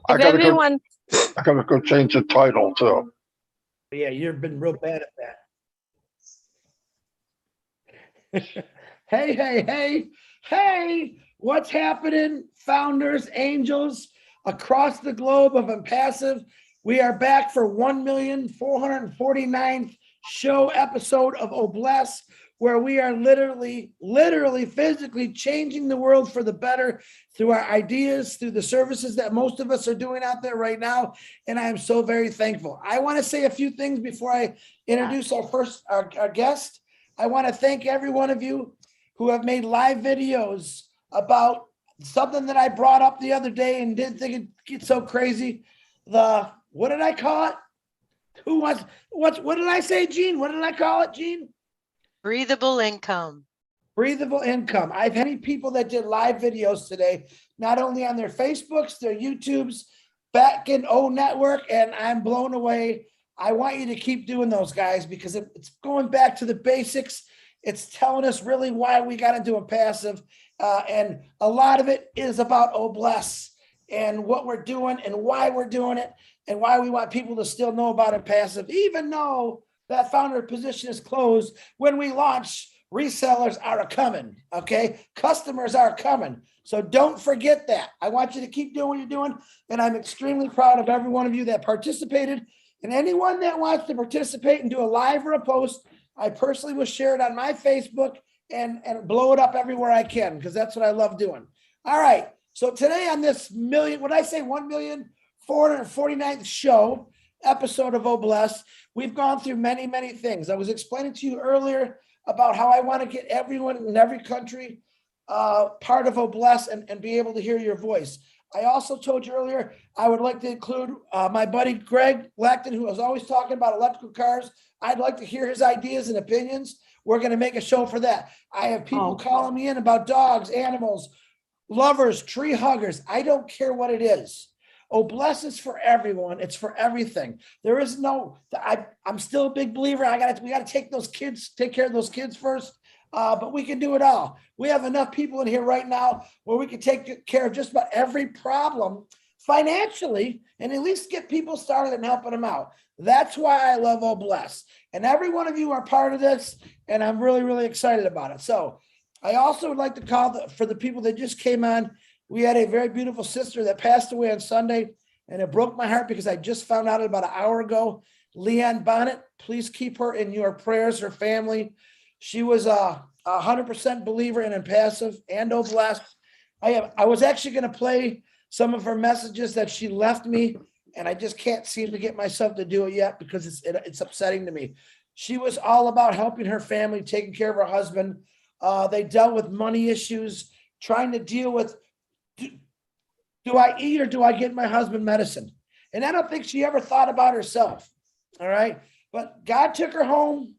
If everyone, I gotta go change the title too. Yeah, you've been real bad at that. Hey, what's happening, founders, angels across the globe of ONPASSIVE? We are back for 1,449th show episode of Obless, where we are literally, physically changing the world for the better through our ideas, through the services that most of us are doing out there right now. And I am so very thankful. I want to say a few things before I introduce our guest. I want to thank every one of you who have made live videos about something that I brought up the other day and didn't think it'd get so crazy. What did I call it? What did I say, Gene? What did I call it, Gene? Breathable income. Breathable income. I've had many people that did live videos today, not only on their Facebooks, their YouTubes, back in O Network, and I'm blown away. I want you to keep doing those, guys, because it's going back to the basics. It's telling us really why we got into ONPASSIVE, and a lot of it is about Obless and what we're doing and why we're doing it and why we want people to still know about ONPASSIVE, even though that founder position is closed. When we launch, resellers are coming, okay? Customers are coming. So don't forget that. I want you to keep doing what you're doing, and I'm extremely proud of every one of you that participated. And anyone that wants to participate and do a live or a post, I personally will share it on my Facebook and blow it up everywhere I can, because that's what I love doing. All right. So today on this 1,449th show episode of Obless, we've gone through many, many things. I was explaining to you earlier about how I want to get everyone in every country part of Obless and be able to hear your voice. I also told you earlier, I would like to include my buddy Greg Lackton, who was always talking about electrical cars. I'd like to hear his ideas and opinions. We're going to make a show for that. I have people calling me in about dogs, animals, lovers, tree huggers. I don't care what it is. Obless is for everyone. It's for everything. There is no, I'm still a big believer. We got to take care of those kids first. But we can do it all. We have enough people in here right now where we can take care of just about every problem financially and at least get people started and helping them out. That's why I love Obless. And every one of you are part of this, and I'm really, really excited about it. So I also would like to call for the people that just came on. We had a very beautiful sister that passed away on Sunday, and it broke my heart because I just found out about an hour ago. Leanne Bonnet, please keep her in your prayers, her family. She was a 100% believer in ONPASSIVE and Obless. I was actually going to play some of her messages that she left me, and I just can't seem to get myself to do it yet because it's upsetting to me. She was all about helping her family, taking care of her husband. They dealt with money issues, trying to deal with, do I eat or do I get my husband medicine? And I don't think she ever thought about herself. All right. But God took her home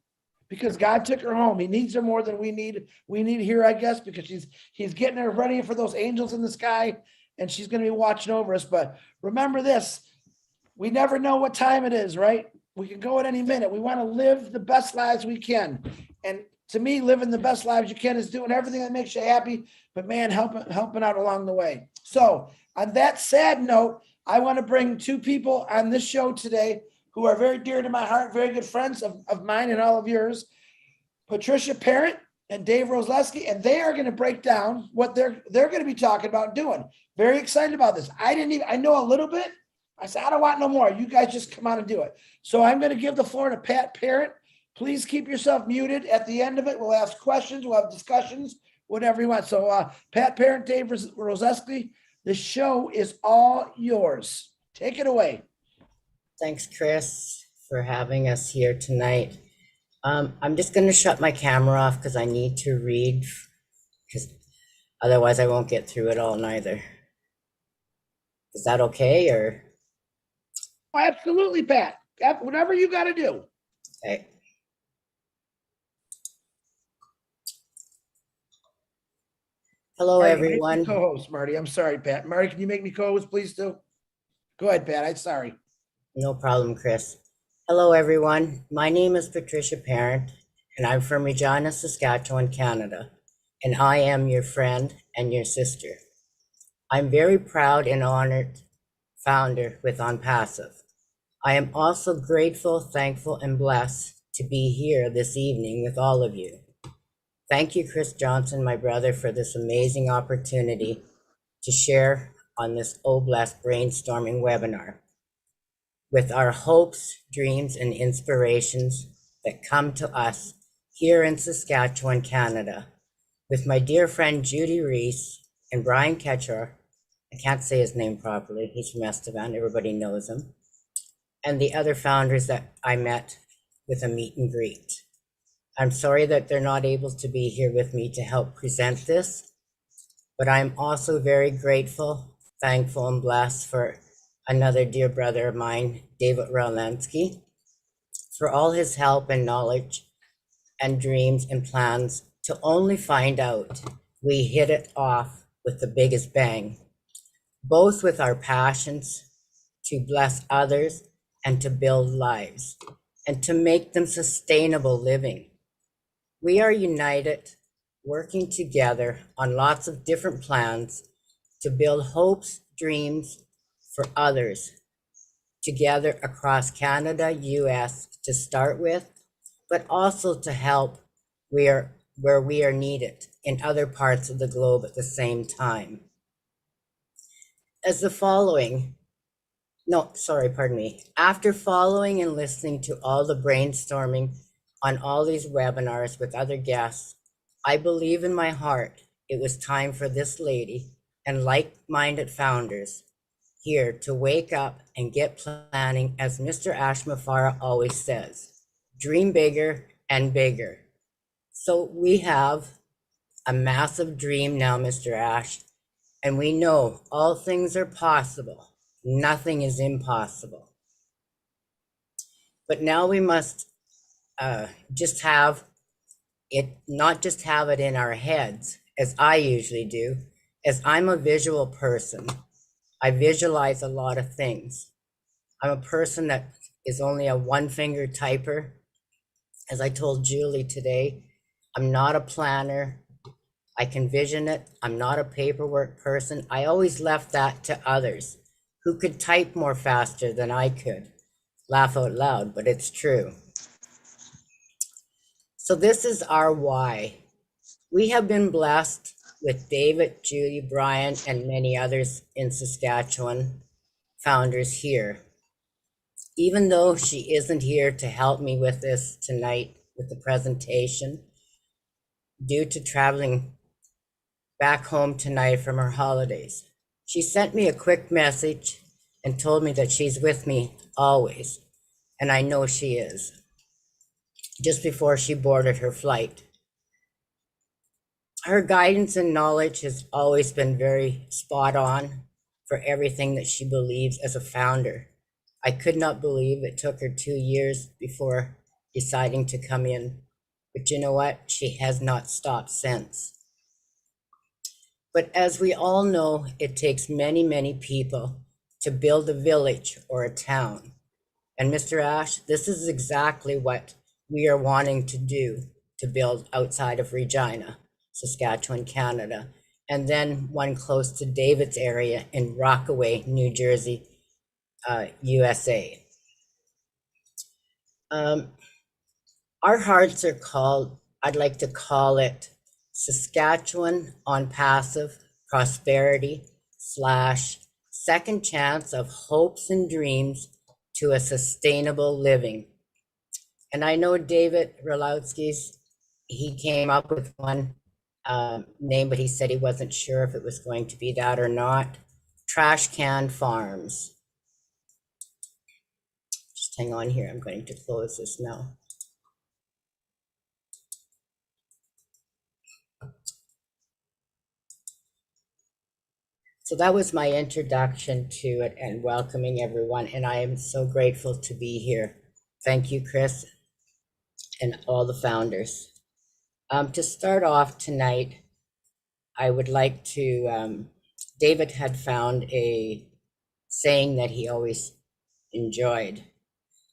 because God took her home. He needs her more than we need here, I guess, because he's getting her ready for those angels in the sky, and she's going to be watching over us. But remember this, we never know what time it is, right? We can go at any minute. We want to live the best lives we can. And to me, living the best lives you can is doing everything that makes you happy, but man, helping out along the way. So on that sad note, I want to bring two people on this show today who are very dear to my heart, very good friends of mine and all of yours, Patricia Parent and Dave Roslewski, and they are going to break down what they're going to be talking about doing. Very excited about this. I know a little bit. I said, I don't want no more. You guys just come on and do it. So I'm going to give the floor to Pat Parent. Please keep yourself muted. At the end of it, we'll ask questions. We'll have discussions, whatever you want. So Pat Parent, Dave Roslewski, the show is all yours. Take it away. Thanks, Chris, for having us here tonight. I'm just going to shut my camera off because I need to read, because otherwise I won't get through it all neither. Is that okay, or? Oh, absolutely, Pat. Whatever you got to do. Okay. Hello, Marty, everyone. Co-host, Marty. I'm sorry, Pat. Marty, can you make me co-host, please, too? Go ahead, Pat. I'm sorry. No problem, Chris. Hello, everyone. My name is Patricia Parent, and I'm from Regina, Saskatchewan, Canada, and I am your friend and your sister. I'm very proud and honored founder with ONPASSIVE. I am also grateful, thankful, and blessed to be here this evening with all of you. Thank you, Chris Johnson, my brother, for this amazing opportunity to share on this Oh Blessed brainstorming webinar with our hopes, dreams, and inspirations that come to us here in Saskatchewan, Canada, with my dear friend Judy Reese and Brian Ketchor. I can't say his name properly. He's from Estevan. Everybody knows him. And the other founders that I met with a meet and greet. I'm sorry that they're not able to be here with me to help present this, but I'm also very grateful, thankful, and blessed for another dear brother of mine, David Rowlansky, for all his help and knowledge and dreams and plans, to only find out we hit it off with the biggest bang, both with our passions to bless others and to build lives and to make them sustainable living. We are united, working together on lots of different plans to build hopes, dreams for others together across Canada, US to start with, but also to help where we are needed in other parts of the globe at the same time. After following and listening to all the brainstorming on all these webinars with other guests, I believe in my heart it was time for this lady and like-minded founders here to wake up and get planning, as Mr. ASHMUFAREH always says, dream bigger and bigger. So we have a massive dream now, Mr. Ash, and we know all things are possible. Nothing is impossible. But now we must not just have it in our heads, as I usually do, as I'm a visual person. I visualize a lot of things. I'm a person that is only a one-finger typer. As I told Julie today, I'm not a planner. I can vision it. I'm not a paperwork person. I always left that to others who could type more faster than I could. Laugh out loud, but it's true. So this is our why. We have been blessed with David, Julie, Brian, and many others in Saskatchewan, founders here. Even though she isn't here to help me with this tonight, with the presentation, due to traveling back home tonight from her holidays, she sent me a quick message and told me that she's with me always, and I know she is, just before she boarded her flight. Her guidance and knowledge has always been very spot on for everything that she believes as a founder. I could not believe it took her 2 years before deciding to come in, but you know what? She has not stopped since. But as we all know, it takes many, many people to build a village or a town. And Mr. Ash, this is exactly what we are wanting to do, to build outside of Regina, Saskatchewan, Canada, and then one close to David's area in Rockaway, New Jersey, USA. Our hearts are called, I'd like to call it Saskatchewan ONPASSIVE Prosperity / Second Chance of Hopes and Dreams to a Sustainable Living. And I know David Rowlansky's, he came up with one name, but he said he wasn't sure if it was going to be that or not. Trash Can Farms. Just hang on here, I'm going to close this now. So that was my introduction to it and welcoming everyone, and I am so grateful to be here. Thank you, Chris, and all the founders. To start off tonight, I would like to, David had found a saying that he always enjoyed.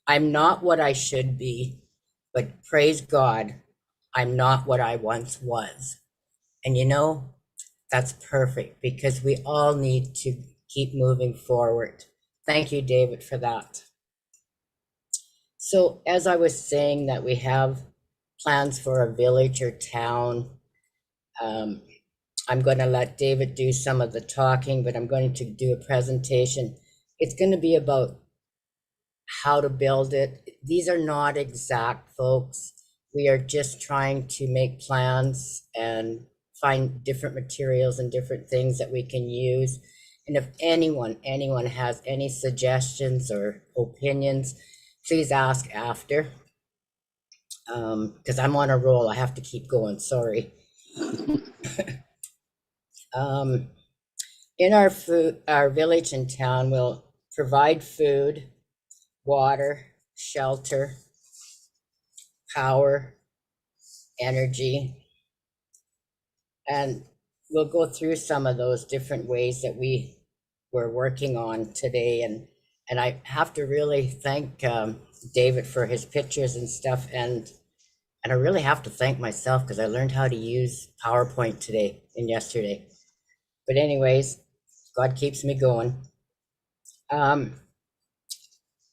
I'm not what I should be, but praise God, I'm not what I once was. And you know, that's perfect, because we all need to keep moving forward. Thank you, David, for that. So as I was saying that we have plans for a village or town, I'm going to let David do some of the talking, but I'm going to do a presentation. It's going to be about how to build it. These are not exact, folks. We are just trying to make plans and find different materials and different things that we can use. And if anyone has any suggestions or opinions, please ask after. Because I'm on a roll, I have to keep going, sorry. In our village and town, we'll provide food, water, shelter, power, energy, and we'll go through some of those different ways that we were working on today. And I have to really thank David for his pictures and stuff, and I really have to thank myself because I learned how to use PowerPoint today and yesterday. But anyways, God keeps me going.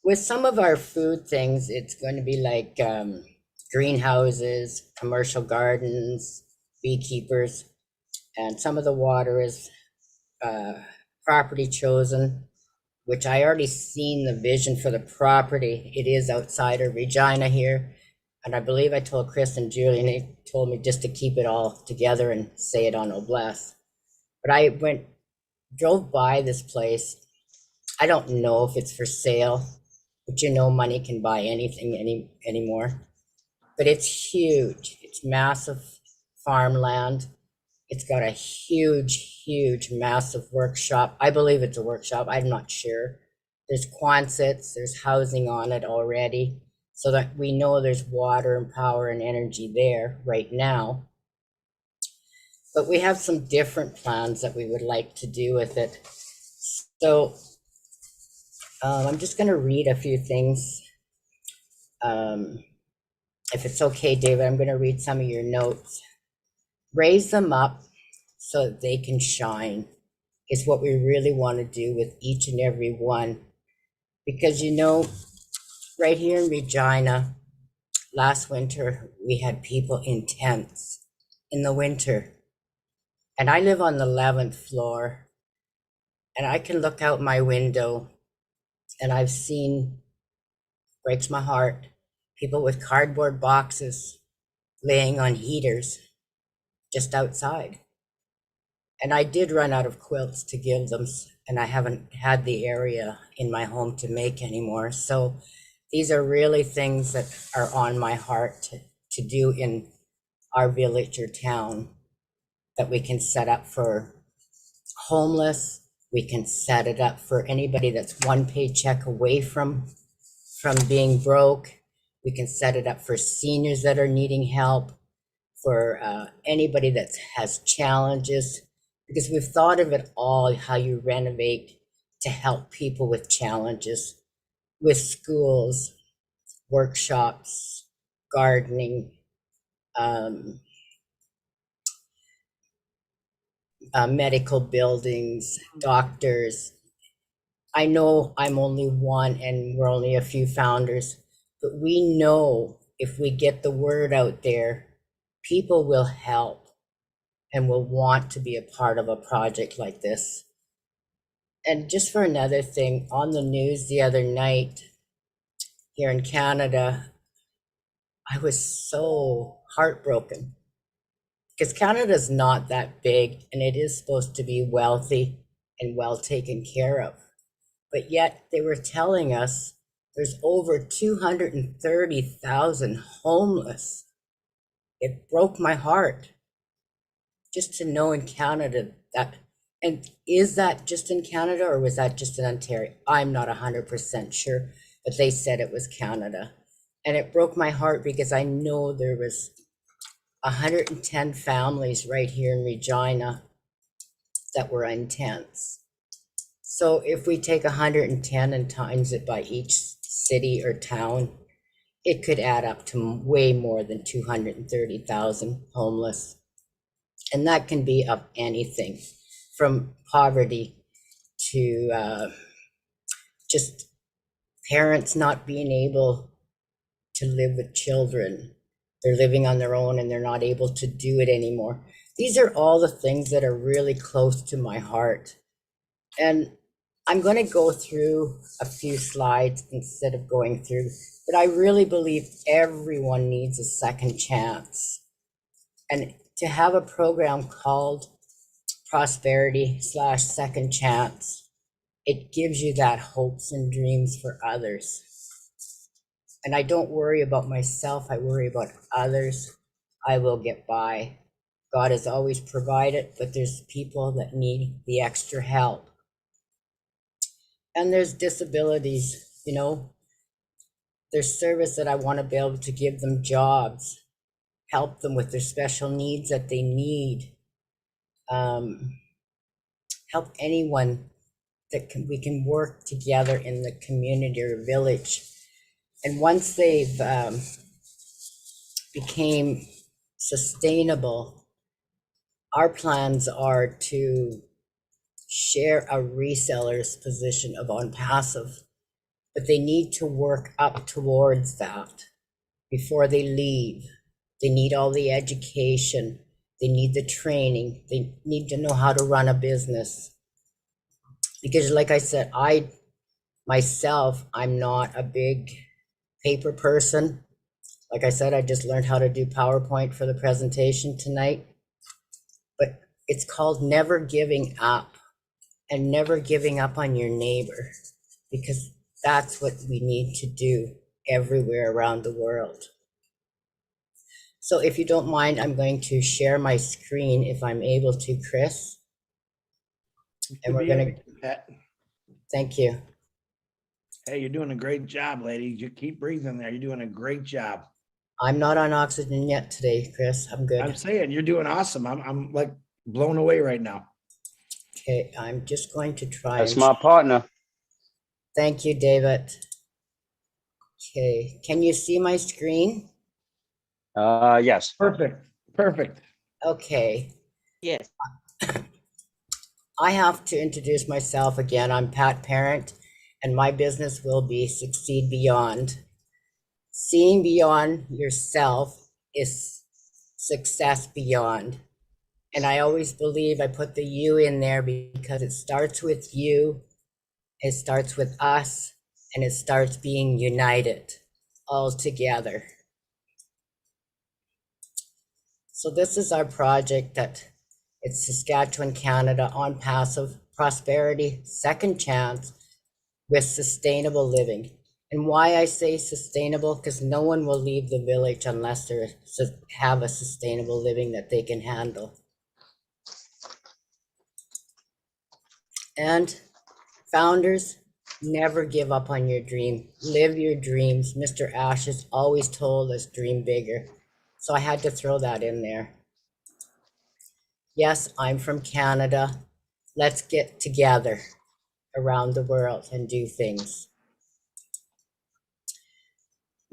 With some of our food things, it's going to be like greenhouses, commercial gardens, beekeepers, and some of the water is property chosen, which I already seen the vision for the property. It is outside of Regina here. And I believe I told Chris and Julie, and they told me just to keep it all together and say it on Oblast. But I drove by this place. I don't know if it's for sale, but you know, money can buy anything anymore. But it's huge. It's massive farmland. It's got a huge, massive workshop. I believe it's a workshop. I'm not sure. There's Quonsets, there's housing on it already, so that we know there's water and power and energy there right now. But we have some different plans that we would like to do with it. So I'm just going to read a few things. If it's okay, David, I'm going to read some of your notes. Raise them up so that they can shine is what we really want to do with each and every one. Because, you know, right here in Regina, last winter, we had people in tents in the winter. And I live on the 11th floor, and I can look out my window and I've seen, breaks my heart, people with cardboard boxes laying on heaters just outside. And I did run out of quilts to give them, and I haven't had the area in my home to make anymore. So these are really things that are on my heart to do in our village or town, that we can set up for homeless. We can set it up for anybody that's one paycheck away from being broke. We can set it up for seniors that are needing help, for anybody that has challenges, because we've thought of it all, how you renovate to help people with challenges, with schools, workshops, gardening, medical buildings, doctors. I know I'm only one and we're only a few founders, but we know if we get the word out there, people will help and will want to be a part of a project like this. And just for another thing, on the news the other night here in Canada, I was so heartbroken because Canada's not that big and it is supposed to be wealthy and well taken care of. But yet they were telling us there's over 230,000 homeless. It broke my heart just to know in Canada that, and is that just in Canada or was that just in Ontario? I'm not 100% sure, but they said it was Canada. And it broke my heart because I know there was 110 families right here in Regina that were in tents. So if we take 110 and times it by each city or town, it could add up to way more than 230,000 homeless. And that can be of anything from poverty to just parents not being able to live with children. They're living on their own and they're not able to do it anymore. These are all the things that are really close to my heart. And I'm going to go through a few slides instead of going through, but I really believe everyone needs a second chance. And to have a program called Prosperity/Second Chance, it gives you that hopes and dreams for others. And I don't worry about myself, I worry about others. I will get by. God has always provided, but there's people that need the extra help. And there's disabilities, you know, there's service that I want to be able to give them jobs, help them with their special needs that they need, help anyone that we can work together in the community or village. And once they've became sustainable, our plans are to share a reseller's position of ONPASSIVE, but they need to work up towards that before they leave. They need all the education, they need the training, they need to know how to run a business. Because like I said, I'm not a big paper person. Like I said, I just learned how to do PowerPoint for the presentation tonight. But it's called never giving up, and never giving up on your neighbor, because that's what we need to do everywhere around the world. So if you don't mind, I'm going to share my screen if I'm able to, Chris. And we're going to, thank you. Hey, you're doing a great job, lady. You keep breathing there. You're doing a great job. I'm not on oxygen yet today, Chris. I'm good. I'm saying you're doing awesome. I'm like blown away right now. Okay, I'm just going to try. That's my partner. Thank you, David. Okay, can you see my screen? Yes. Perfect. Perfect. Okay. Yes. I have to introduce myself again. I'm Pat Parent, and my business will be Succeed Beyond. Seeing beyond yourself is success beyond. And I always believe I put the you in there because it starts with you, it starts with us, and it starts being united all together. So this is our project that it's Saskatchewan, Canada, ONPASSIVE Prosperity Second Chance with sustainable living. And why I say sustainable, because no one will leave the village unless they have a sustainable living that they can handle. And founders, never give up on your dream. Live your dreams. Mr. Ash has always told us dream bigger. So I had to throw that in there. Yes, I'm from Canada. Let's get together around the world and do things.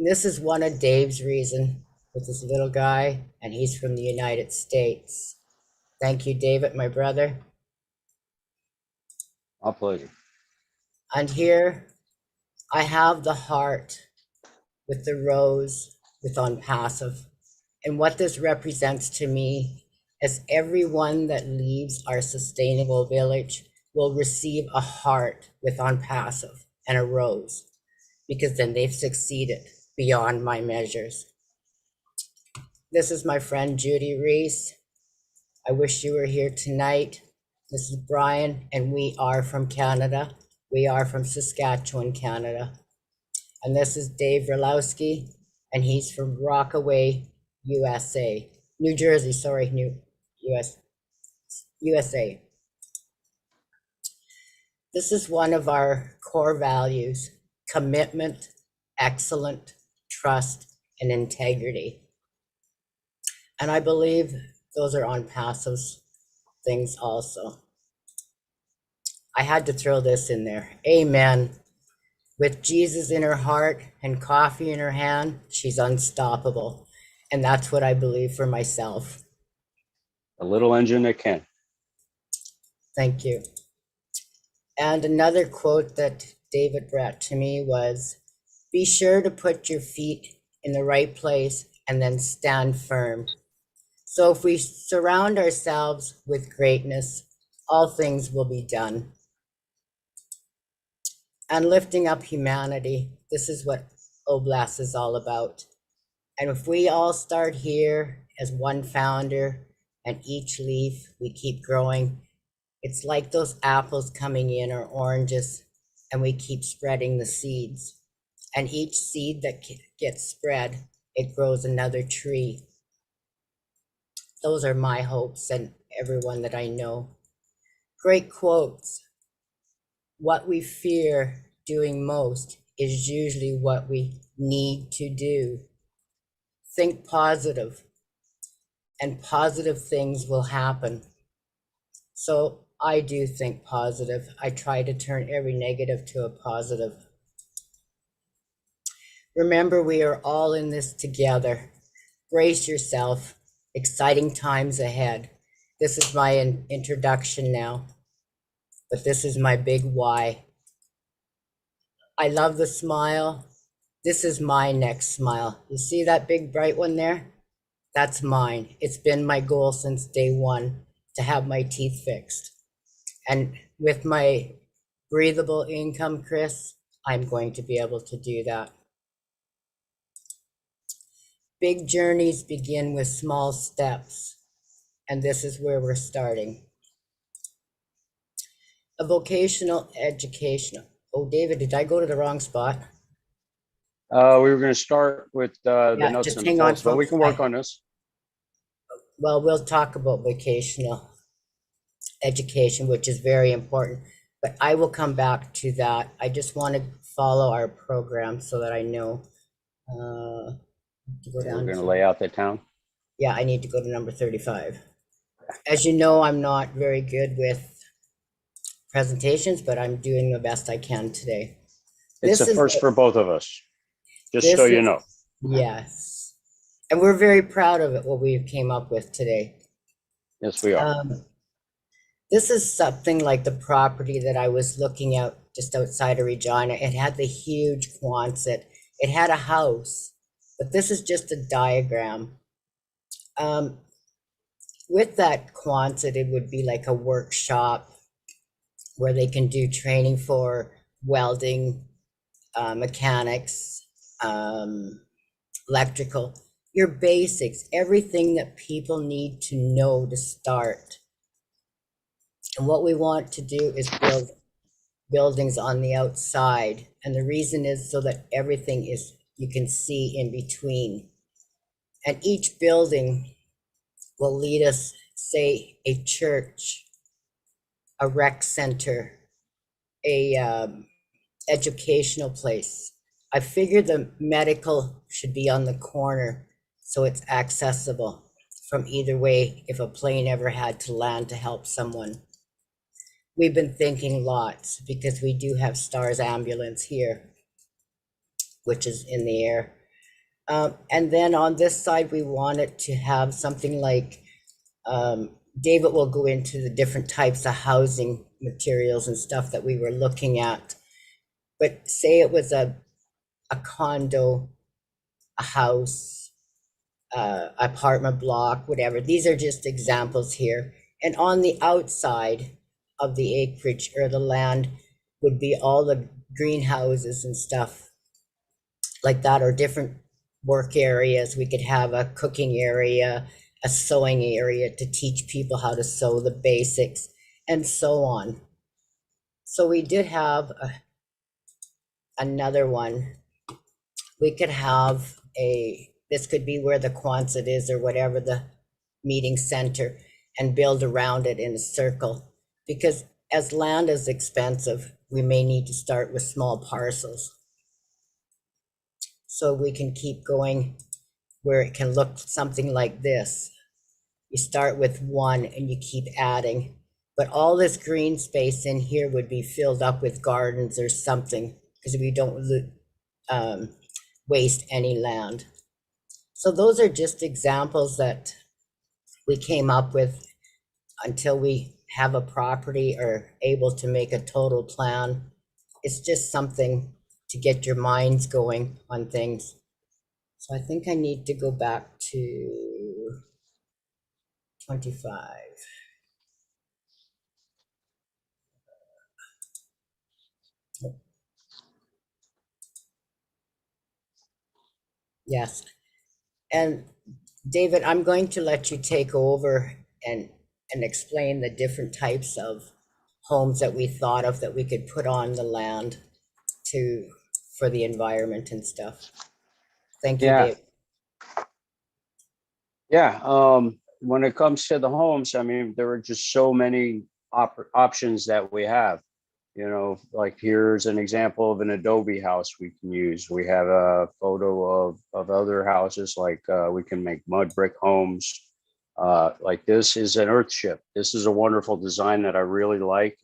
This is one of Dave's reason with this little guy, and he's from the United States. Thank you, David, my brother. My pleasure. And here I have the heart with the rose with ONPASSIVE. And what this represents to me is everyone that leaves our sustainable village will receive a heart with ONPASSIVE and a rose, because then they've succeeded beyond my measures. This is my friend Judy Reese. I wish you were here tonight. This is Brian, and we are from Canada. We are from Saskatchewan, Canada. And this is Dave Ralowski, and he's from Rockaway, USA. New Jersey, sorry, USA. This is one of our core values: commitment, excellence, trust, and integrity. And I believe those are ONPASSIVE's things also. I had to throw this in there. Amen. With Jesus in her heart and coffee in her hand, she's unstoppable. And that's what I believe for myself. A little engine that can. Thank you. And another quote that David brought to me was, be sure to put your feet in the right place and then stand firm. So if we surround ourselves with greatness, all things will be done. And lifting up humanity, this is what Oblast is all about. And if we all start here as one founder and each leaf, we keep growing, it's like those apples coming in or oranges, and we keep spreading the seeds. And each seed that gets spread, it grows another tree. Those are my hopes and everyone that I know. Great quotes. What we fear doing most is usually what we need to do. Think positive, and positive things will happen. So I do think positive. I try to turn every negative to a positive. Remember, we are all in this together. Brace yourself. Exciting times ahead. This is my introduction now, but this is my big why. I love the smile. This is my next smile. You see that big bright one there? That's mine. It's been my goal since day one to have my teeth fixed. And with my breathable income, Chris, I'm going to be able to do that. Big journeys begin with small steps, and this is where we're starting. A vocational education. Oh, David, did I go to the wrong spot? We were going to start with the Yeah, nuts just and hang on, bolts, but we folks. can work on this. Well, we'll talk about vocational education, which is very important, but I will come back to that. I just want to follow our program so that I know. To go We're down going to to- lay out the town. Yeah, I need to go to number 35. As you know, I'm not very good with presentations, but I'm doing the best I can today. It's This a is first for both of us, just this so you is- know. Yes. And we're very proud of it, what we came up with today. Yes, we are. This is something like the property that I was looking at just outside of Regina. It had the huge Quonset. It had a house, but this is just a diagram. With that Quonset, it would be like a workshop where they can do training for welding, mechanics, electrical, your basics, everything that people need to know to start. And what we want to do is build buildings on the outside. And the reason is so that everything is, you can see in between. And each building will lead us, say, a church, a rec center, a educational place. I figure the medical should be on the corner so it's accessible from either way if a plane ever had to land to help someone. We've been thinking lots because we do have STARS ambulance here, which is in the air. And then on this side, we wanted to have something like, David will go into the different types of housing materials and stuff that we were looking at. But say it was a condo, a house, apartment block, whatever. These are just examples here. And on the outside of the acreage or the land would be all the greenhouses and stuff like that, or different work areas. We could have a cooking area, a sewing area to teach people how to sew the basics, and so on. So we did have another one. We could have this could be where the Quonset is or whatever the meeting center, and build around it in a circle. Because as land is expensive, we may need to start with small parcels. So we can keep going where it can look something like this. You start with one and you keep adding, but all this green space in here would be filled up with gardens or something, because we don't waste any land. So those are just examples that we came up with until we have a property or able to make a total plan. it's just something to get your minds going on things. So I think I need to go back to 25. Yes. And David, I'm going to let you take over and explain the different types of homes that we thought of that we could put on the land to for the environment and stuff. Thank you, Yeah, Dave. yeah. When it comes to the homes, I mean, there are just so many options that we have. You know, like here's an example of an Adobe house we can use. We have a photo of other houses, like we can make mud brick homes. Like this is an earthship. This is a wonderful design that I really like.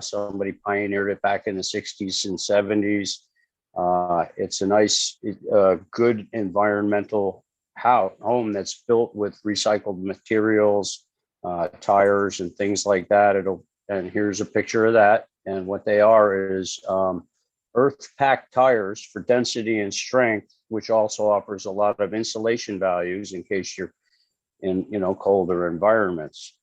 Somebody pioneered it back in the 60s and 70s. It's a nice, good environmental home that's built with recycled materials, tires and things like that. And here's a picture of that. And what they are is earth packed tires for density and strength, which also offers a lot of insulation values in case you're in, you know, colder environments.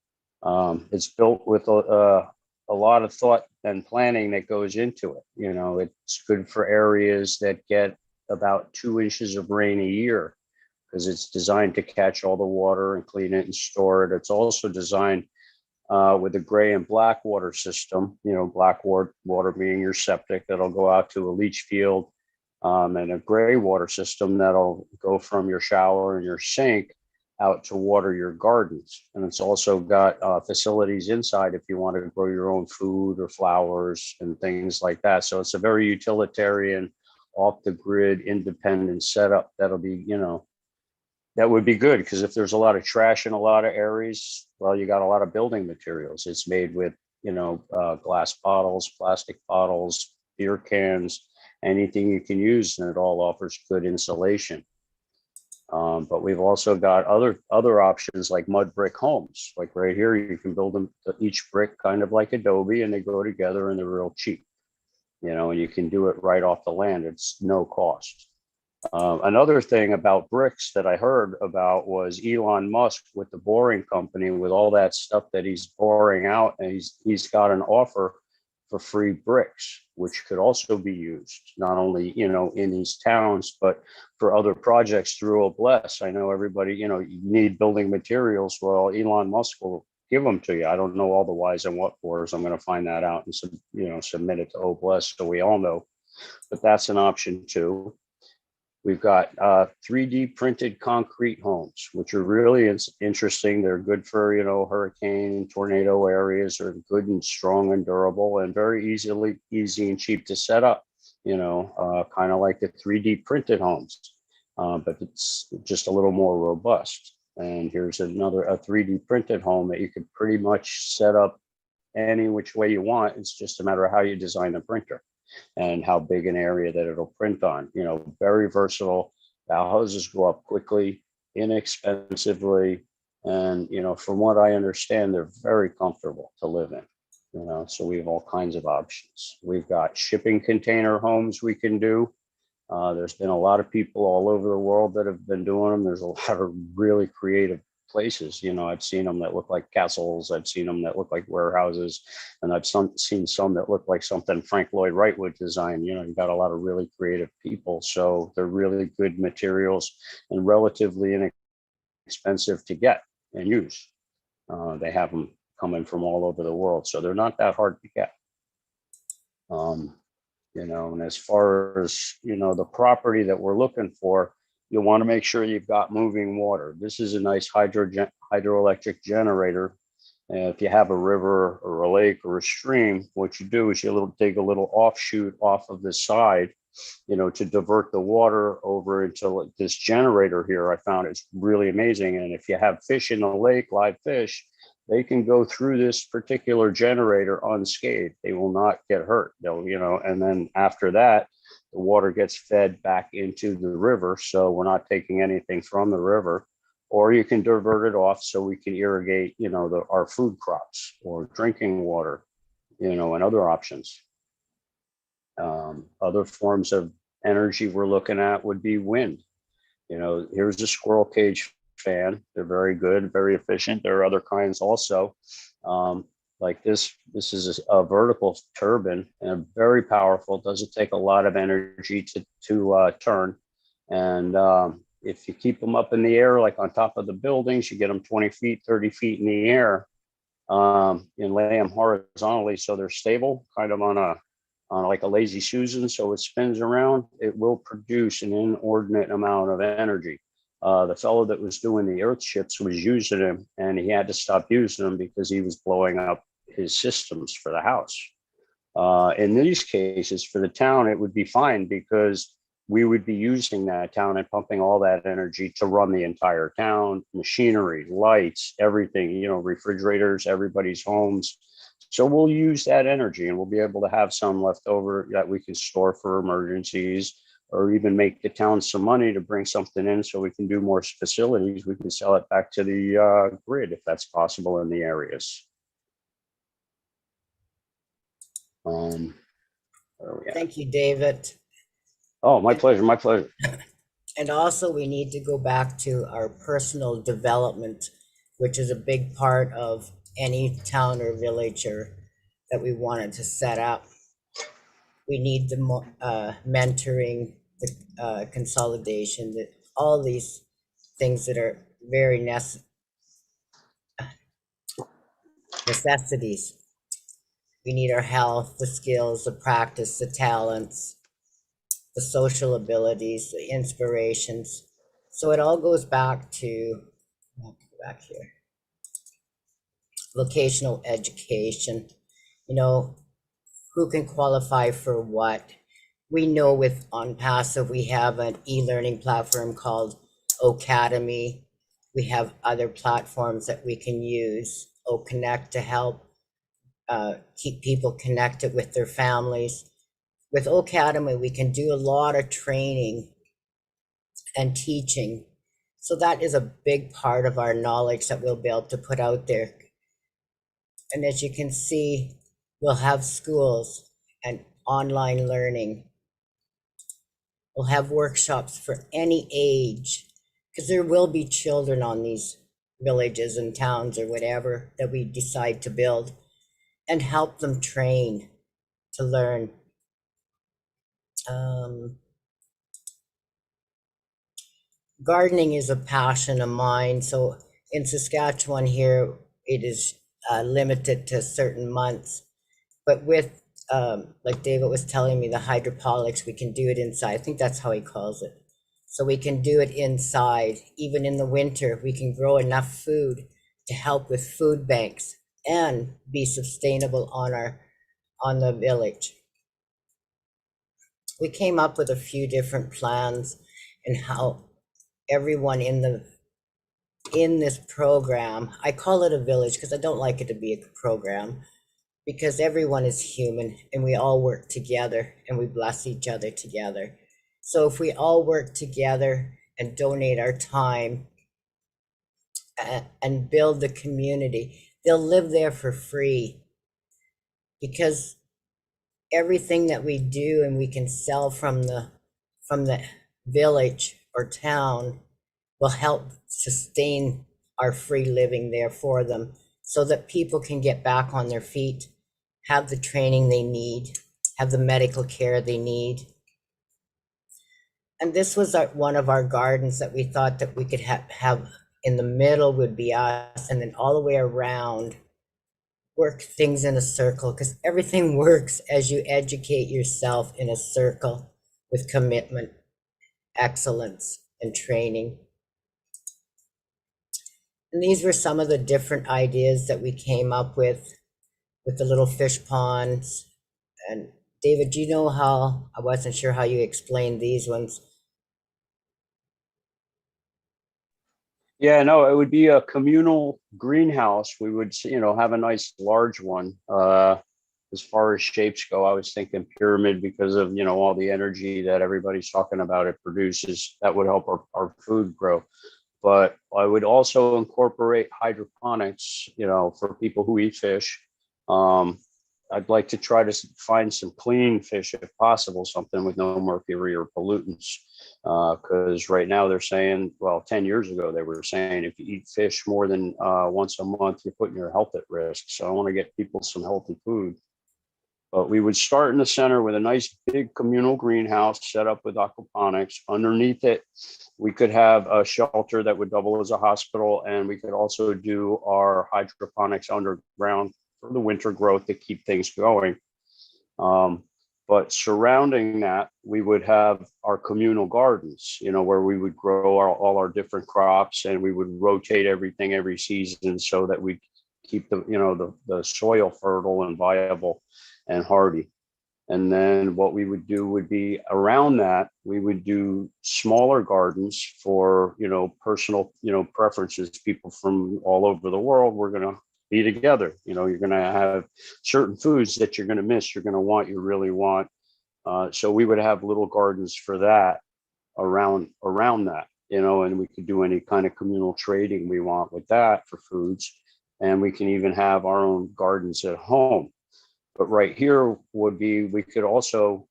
It's built with a lot of thought and planning that goes into it. You know, it's good for areas that get about 2 inches of rain a year because it's designed to catch all the water and clean it and store it. It's also designed with a gray and black water system, you know, black water being your septic that'll go out to a leach field, and a gray water system that'll go from your shower and your sink out to water your gardens. And it's also got facilities inside if you want to grow your own food or flowers and things like that. So it's a very utilitarian, off the grid, independent setup that'll be, you know, that would be good, because if there's a lot of trash in a lot of areas, well, you got a lot of building materials. It's made with, you know, glass bottles, plastic bottles, beer cans, anything you can use, and it all offers good insulation. But we've also got other options like mud brick homes. Like right here, you can build them each brick kind of like Adobe, and they go together and they're real cheap. You know, and you can do it right off the land. It's no cost. Another thing about bricks that I heard about was Elon Musk with the boring company, with all that stuff that he's boring out, and he's got an offer for free bricks, which could also be used not only, you know, in these towns, but for other projects through Obless. I know everybody, you know, you need building materials. Well, Elon Musk will give them to you. I don't know all the whys and what fors. I'm going to find that out and you know, submit it to Obless so we all know. But that's an option too. We've got 3D printed concrete homes, which are really interesting. They're good for, you know, hurricane, tornado areas. Are good and strong and durable and very easy and cheap to set up, you know, kind of like the 3D printed homes, but it's just a little more robust. And here's a 3D printed home that you can pretty much set up any which way you want. It's just a matter of how you design the printer and how big an area that it'll print on. You know, very versatile. The houses go up quickly, inexpensively, and, you know, from what I understand, they're very comfortable to live in. You know, so we have all kinds of options. We've got shipping container homes we can do. There's been a lot of people all over the world that have been doing them. There's a lot of really creative places. You know, I've seen them that look like castles. I've seen them that look like warehouses, and I've seen some that look like something Frank Lloyd Wright would design. You know, you've got a lot of really creative people, so they're really good materials and relatively inexpensive to get and use. They have them coming from all over the world, so they're not that hard to get. You know, and as far as, you know, the property that we're looking for, you'll want to make sure you've got moving water. This is a nice hydroelectric generator. And if you have a river or a lake or a stream, what you do is you dig a little offshoot off of the side, you know, to divert the water over into this generator here. I found it's really amazing. And if you have fish in the lake, live fish, they can go through this particular generator unscathed. They will not get hurt. They'll, you know, and then after that, the water gets fed back into the river. So we're not taking anything from the river, or you can divert it off so we can irrigate, you know, our food crops or drinking water, you know, and other options. Other forms of energy we're looking at would be wind. You know, here's a squirrel cage fan. They're very good, very efficient. There are other kinds also. Like this is a vertical turbine and very powerful. Doesn't take a lot of energy to turn. And if you keep them up in the air, like on top of the buildings, you get them 20 feet, 30 feet in the air, and lay them horizontally so they're stable, kind of on like a lazy Susan, so it spins around. It will produce an inordinate amount of energy. The fellow that was doing the earth ships was using them, and he had to stop using them because he was blowing up his systems for the house. In these cases, for the town, it would be fine because we would be using that town and pumping all that energy to run the entire town, machinery, lights, everything, you know, refrigerators, everybody's homes. So we'll use that energy and we'll be able to have some left over that we can store for emergencies, or even make the town some money to bring something in so we can do more facilities. We can sell it back to the grid if that's possible in the areas. Where are we at? Thank you, David. Oh, my pleasure, my pleasure. And also we need to go back to our personal development, which is a big part of any town or village that we wanted to set up. We need the mentoring, the consolidation, all these things that are very necessities. We need our health, the skills, the practice, the talents, the social abilities, the inspirations. So it all goes back to, I'll go back here, vocational education. You know, who can qualify for what? We know with ONPASSIVE, we have an e-learning platform called Academy. We have other platforms that we can use, Connect, to help keep people connected with their families. With Academy, we can do a lot of training and teaching. So that is a big part of our knowledge that we'll be able to put out there. And as you can see, we'll have schools and online learning. We'll have workshops for any age, because there will be children on these villages and towns or whatever that we decide to build, and help them train to learn. Gardening is a passion of mine. So in Saskatchewan here, it is limited to certain months. But with, like David was telling me, the hydroponics, we can do it inside. I think that's how he calls it. So we can do it inside. Even in the winter, we can grow enough food to help with food banks and be sustainable on the village. We came up with a few different plans and how everyone in this program, I call it a village because I don't like it to be a program, because everyone is human and we all work together and we bless each other together. So if we all work together and donate our time and build the community, they'll live there for free, because everything that we do and we can sell from the village or town will help sustain our free living there for them, so that people can get back on their feet, have the training they need, have the medical care they need. And this was one of our gardens that we thought that we could have in the middle would be us, and then all the way around work things in a circle, because everything works as you educate yourself in a circle with commitment, excellence, and training. And these were some of the different ideas that we came up with the little fish ponds. And David, do you know how, I wasn't sure how you explained these ones. Yeah, no, it would be a communal greenhouse. We would, you know, have a nice large one. As far as shapes go, I was thinking pyramid because of, you know, all the energy that everybody's talking about it produces. That would help our food grow. But I would also incorporate hydroponics, you know, for people who eat fish. I'd like to try to find some clean fish if possible, something with no mercury or pollutants. Because right now they're saying, well, 10 years ago, they were saying if you eat fish more than once a month, you're putting your health at risk. So I want to get people some healthy food. But we would start in the center with a nice big communal greenhouse set up with aquaponics. Underneath it, we could have a shelter that would double as a hospital, and we could also do our hydroponics underground for the winter growth to keep things going. But surrounding that, we would have our communal gardens, where we would grow all our different crops, and we would rotate everything every season so that we keep the soil fertile and viable and hardy. And then what we would do would be around that, we would do smaller gardens for, personal, preferences. People from all over the world, we're going to be together. You're going to have certain foods that you're going to miss, you're going to want, you really want. So we would have little gardens for that around that, and we could do any kind of communal trading we want with that for foods. And we can even have our own gardens at home. But right here would be, we could also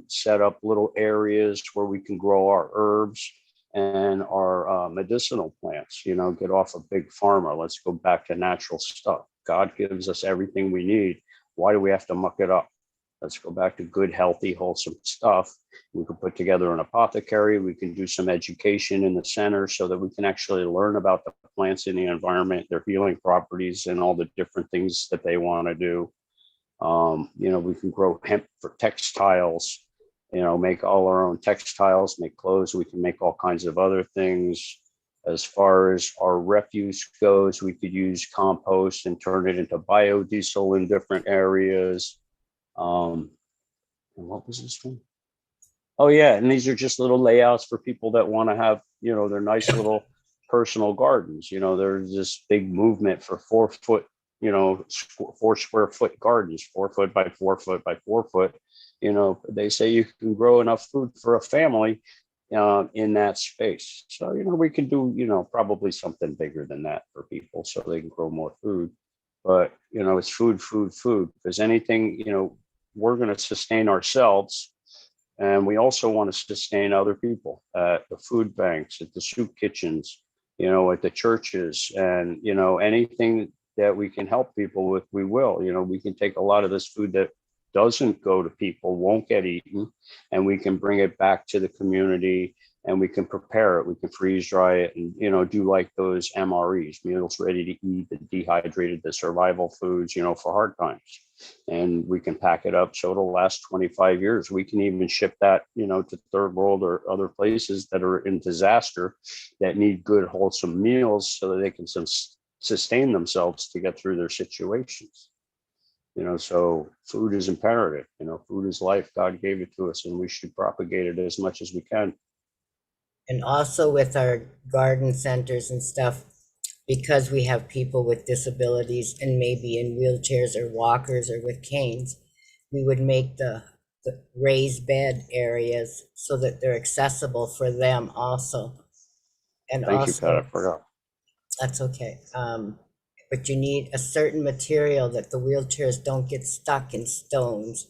set up little areas where we can grow our herbs and our medicinal plants, get off of big pharma. Let's go back to natural stuff. God gives us everything we need. Why do we have to muck it up? Let's go back to good, healthy, wholesome stuff. We could put together an apothecary. We can do some education in the center so that we can actually learn about the plants in the environment, their healing properties, and all the different things that they want to do. We can grow hemp for textiles, make all our own textiles, make clothes. We can make all kinds of other things. As far as our refuse goes, we could use compost and turn it into biodiesel in different areas. And what was this one? Oh yeah, and these are just little layouts for people that want to have, their nice little personal gardens. There's this big movement for 4 foot, 4 square foot gardens, 4 foot by 4 foot by 4 foot. They say you can grow enough food for a family in that space. So, we can do, probably something bigger than that for people so they can grow more food. But, it's food, because anything, we're going to sustain ourselves. And we also want to sustain other people at the food banks, at the soup kitchens, at the churches, and, anything that we can help people with, we will. We can take a lot of this food that doesn't go to people, won't get eaten, and we can bring it back to the community, and we can prepare it. We can freeze dry it and, do like those MREs, meals ready to eat, the dehydrated, the survival foods, for hard times. And we can pack it up so it'll last 25 years. We can even ship that, to third world or other places that are in disaster that need good, wholesome meals so that they can sustain themselves to get through their situations. So food is imperative. Food is life. God gave it to us, and we should propagate it as much as we can. And also with our garden centers and stuff, because we have people with disabilities and maybe in wheelchairs or walkers or with canes, we would make the raised bed areas so that they're accessible for them also. And Thank you, Pat. I forgot. That's okay. But you need a certain material that the wheelchairs don't get stuck in stones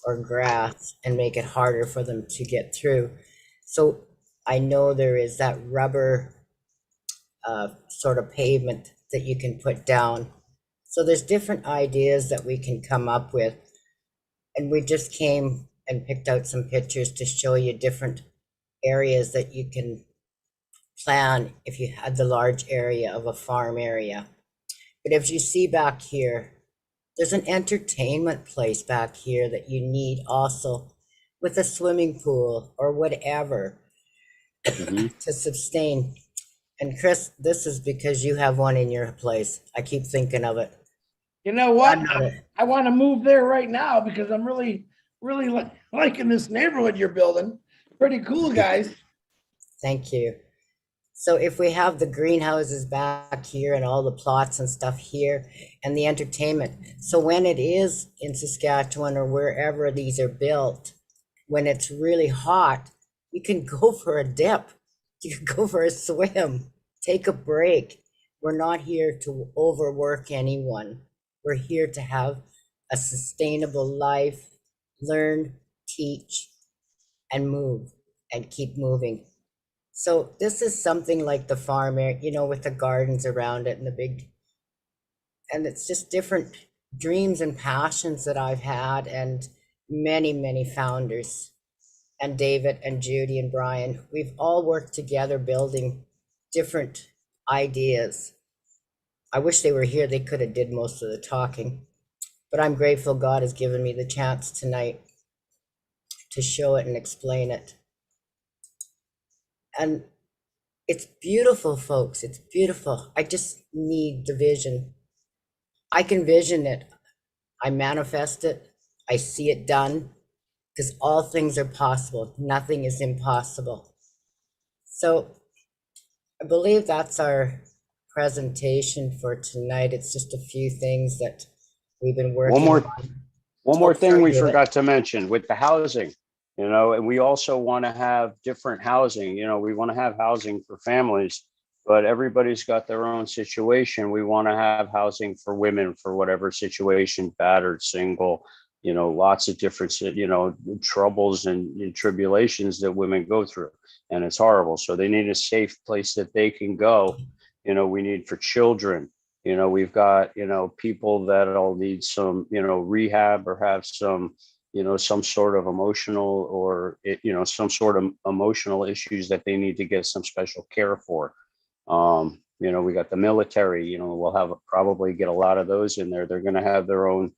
or grass and make it harder for them to get through. So I know there is that rubber sort of pavement that you can put down. So there's different ideas that we can come up with. And we just came and picked out some pictures to show you different areas that you can plan if you had the large area of a farm area. But if you see back here, there's an entertainment place back here that you need also, with a swimming pool or whatever to sustain. And Chris, this is because you have one in your place. I keep thinking of it. You know what? I want to move there right now because I'm really liking this neighborhood you're building. Pretty cool, guys. Thank you. So if we have the greenhouses back here and all the plots and stuff here and the entertainment. So when it is in Saskatchewan or wherever these are built, when it's really hot, you can go for a dip. You can go for a swim, take a break. We're not here to overwork anyone. We're here to have a sustainable life, learn, teach, and move, and keep moving. So this is something like the farm area, you know, with the gardens around it and the big, and it's just different dreams and passions that I've had, and many, many founders, and David and Judy and Brian, we've all worked together building different ideas. I wish they were here. They could have did most of the talking, but I'm grateful God has given me the chance tonight to show it and explain it. And it's beautiful, folks. It's beautiful. I just need the vision. I can vision it. I manifest it. I see it done, because all things are possible. Nothing is impossible. So I believe that's our presentation for tonight. It's just a few things that we've been working on. One more thing sorry, we David. forgot to mention with the housing, you know, and we also want to have different housing. You know, we want to have housing for families, but everybody's got their own situation. We want to have housing for women for whatever situation, battered, single, you know, lots of different, you know, troubles and tribulations that women go through. And it's horrible. So they need a safe place that they can go. You know, we need for children. You know, we've got, you know, people that'll need some, you know, rehab or have some, you know, some sort of emotional or, you know, some sort of emotional issues that they need to get some special care for. You know, we got the military, you know, we'll have probably get a lot of those in there. They're going to have their own,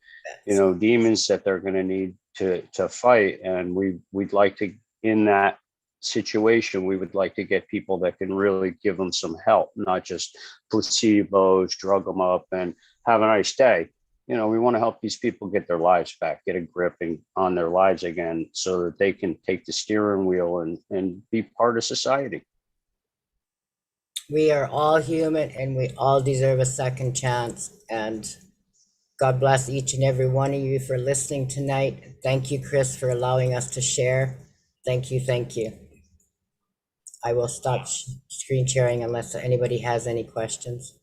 you know, demons that they're going to need to fight. And we'd like to, in that situation, we would like to get people that can really give them some help, not just placebos, drug them up and have a nice day. You know, we want to help these people get their lives back, get a grip on their lives again, so that they can take the steering wheel and be part of society. We are all human and we all deserve a second chance. And God bless each and every one of you for listening tonight. Thank you, Chris, for allowing us to share. Thank you. Thank you. I will stop screen sharing unless anybody has any questions.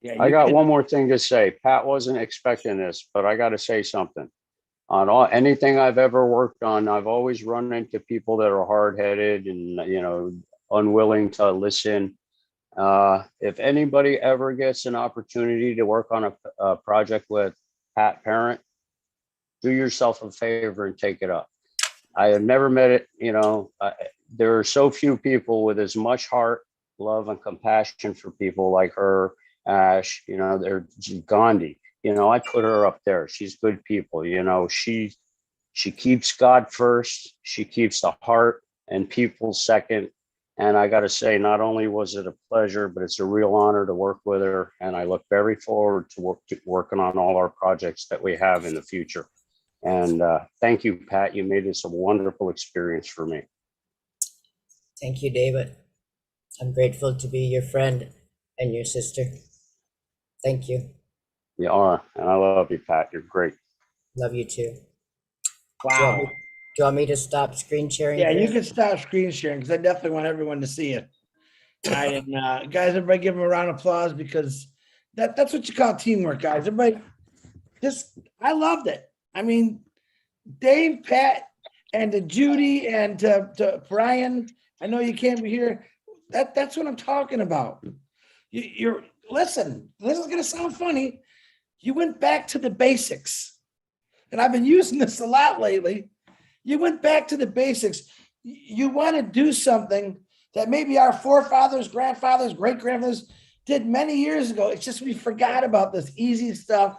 Yeah, I got one more thing to say. Pat wasn't expecting this, but I got to say something. On anything I've ever worked on, I've always run into people that are hard-headed and, you know, unwilling to listen. If anybody ever gets an opportunity to work on a project with Pat Parent, do yourself a favor and take it up. I have never met it, you know, there are so few people with as much heart, love, and compassion for people like her, Ash, you know, they're Gandhi. You know, I put her up there. She's good people. You know, she keeps God first. She keeps the heart and people second. And I got to say, not only was it a pleasure, but it's a real honor to work with her. And I look very forward to working on all our projects that we have in the future. And thank you, Pat. You made this a wonderful experience for me. Thank you, David. I'm grateful to be your friend and your sister. Thank you. You are. And I love you, Pat. You're great. Love you too. Wow. Do you want me to stop screen sharing? Yeah, you Chris? can stop screen sharing because I definitely want everyone to see it. All right, and guys, everybody give them a round of applause because that's what you call teamwork, guys. Everybody, I loved it. I mean, Dave, Pat, and to Judy and to Brian. I know you can't be here. That's what I'm talking about. You're listen. This is gonna sound funny. You went back to the basics, and I've been using this a lot lately. You went back to the basics. You want to do something that maybe our forefathers, grandfathers, great-grandfathers did many years ago. It's just we forgot about this easy stuff,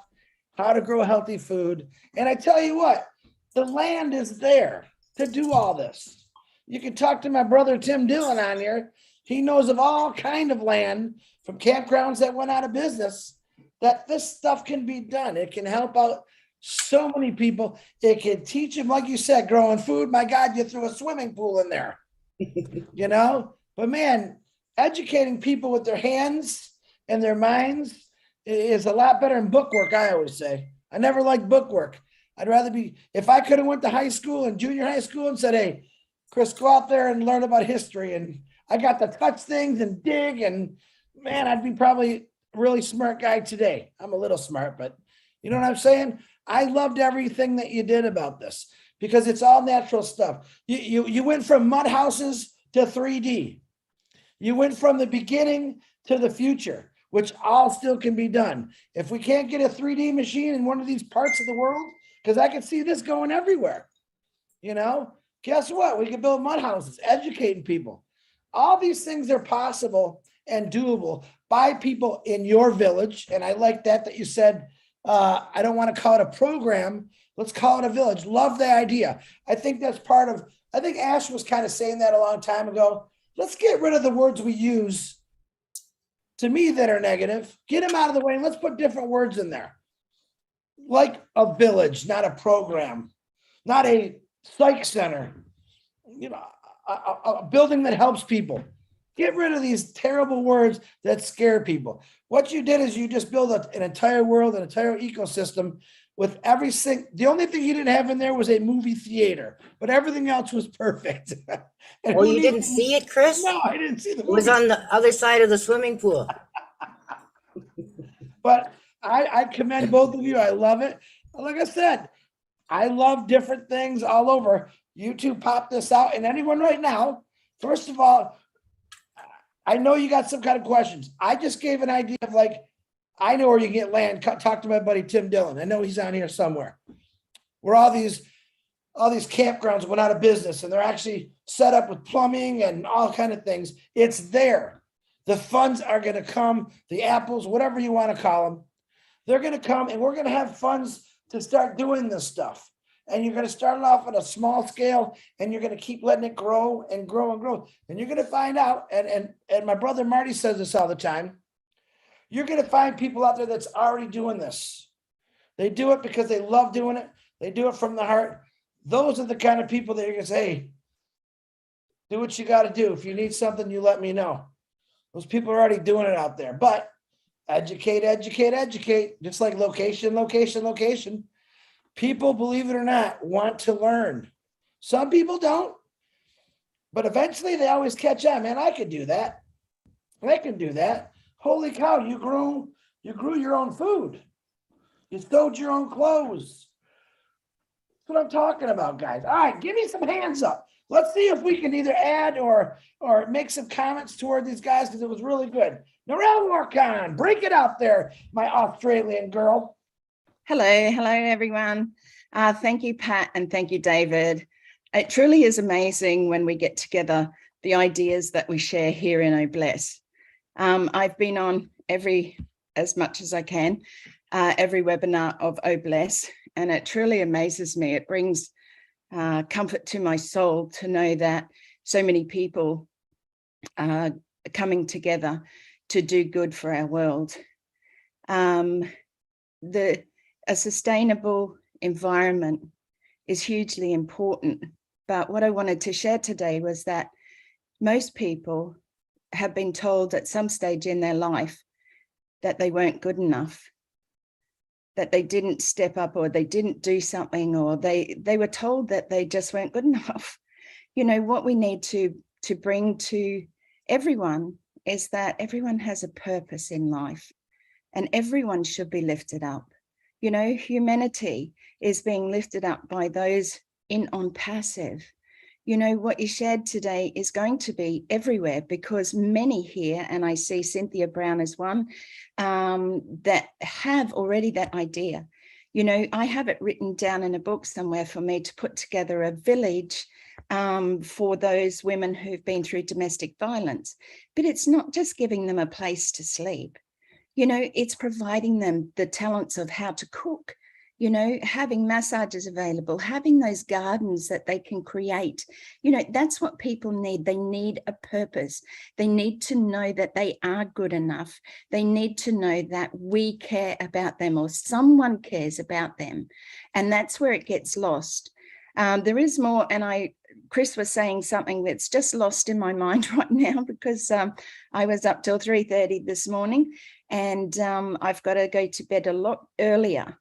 how to grow healthy food. And I tell you what, the land is there to do all this. You can talk to my brother Tim Dillon on here. He knows of all kind of land from campgrounds that went out of business that this stuff can be done. It can help out so many people. It can teach them, like you said, growing food. My God, you threw a swimming pool in there, you know? But man, educating people with their hands and their minds is a lot better than book work, I always say. I never liked book work. I'd rather be, if I could have went to high school and junior high school and said, hey, Chris, go out there and learn about history. And I got to touch things and dig. And man, I'd be probably a really smart guy today. I'm a little smart, but you know what I'm saying? I loved everything that you did about this because it's all natural stuff. You went from mud houses to 3D. You went from the beginning to the future, which all still can be done. If we can't get a 3D machine in one of these parts of the world, because I can see this going everywhere, guess what? We can build mud houses, educating people. All these things are possible and doable by people in your village. And I like that you said, I don't want to call it a program. Let's call it a village. Love the idea. I think that's part of, I think Ash was kind of saying that a long time ago. Let's get rid of the words we use to me that are negative. Get them out of the way and let's put different words in there. Like a village, not a program, not a psych center, a building that helps people. Get rid of these terrible words that scare people. What you did is you just built an entire world, an entire ecosystem with everything. The only thing you didn't have in there was a movie theater, but everything else was perfect. Well, you didn't see it, Chris? No, I didn't see the movie. It was on the other side of the swimming pool. But I commend both of you. I love it. Like I said, I love different things all over. You two pop this out, and anyone right now, first of all, I know you got some kind of questions. I just gave an idea of I know where you can get land. Talk to my buddy Tim Dillon. I know he's on here somewhere. Where all these campgrounds went out of business and they're actually set up with plumbing and all kind of things. It's there. The funds are going to come, the apples, whatever you want to call them. They're going to come and we're going to have funds to start doing this stuff. And you're going to start it off at a small scale and you're going to keep letting it grow and grow and grow. And you're going to find out, and my brother Marty says this all the time, you're going to find people out there that's already doing this. They do it because they love doing it. They do it from the heart. Those are the kind of people that you're going to say, hey, do what you got to do. If you need something, you let me know. Those people are already doing it out there. But educate, educate, educate. Just like location, location, location. People, believe it or not, want to learn. Some people don't. But eventually they always catch on. Man, I could do that. I can do that. Holy cow, you grew your own food. You sewed your own clothes. That's what I'm talking about, guys. All right, give me some hands up. Let's see if we can either add or make some comments toward these guys because it was really good. Narelle Morkan, break it out there, my Australian girl. Hello everyone. Thank you, Pat, and thank you, David. It truly is amazing when we get together, the ideas that we share here in OBLESS. I've been on as much as I can, every webinar of OBLESS, and it truly amazes me. It brings comfort to my soul to know that so many people are coming together to do good for our world. A sustainable environment is hugely important, but what I wanted to share today was that most people have been told at some stage in their life that they weren't good enough, that they didn't step up or they didn't do something, or they were told that they just weren't good enough. What we need to bring to everyone is that everyone has a purpose in life and everyone should be lifted up. Humanity is being lifted up by those in ONPASSIVE. What you shared today is going to be everywhere because many here, and I see Cynthia Brown as one, that have already that idea. I have it written down in a book somewhere for me to put together a village for those women who've been through domestic violence. But it's not just giving them a place to sleep. It's providing them the talents of how to cook, having massages available, having those gardens that they can create. That's what people need. They need a purpose. They need to know that they are good enough. They need to know that we care about them or someone cares about them. And that's where it gets lost. There is more, and Chris was saying something that's just lost in my mind right now because I was up till 3:30 this morning and I've got to go to bed a lot earlier.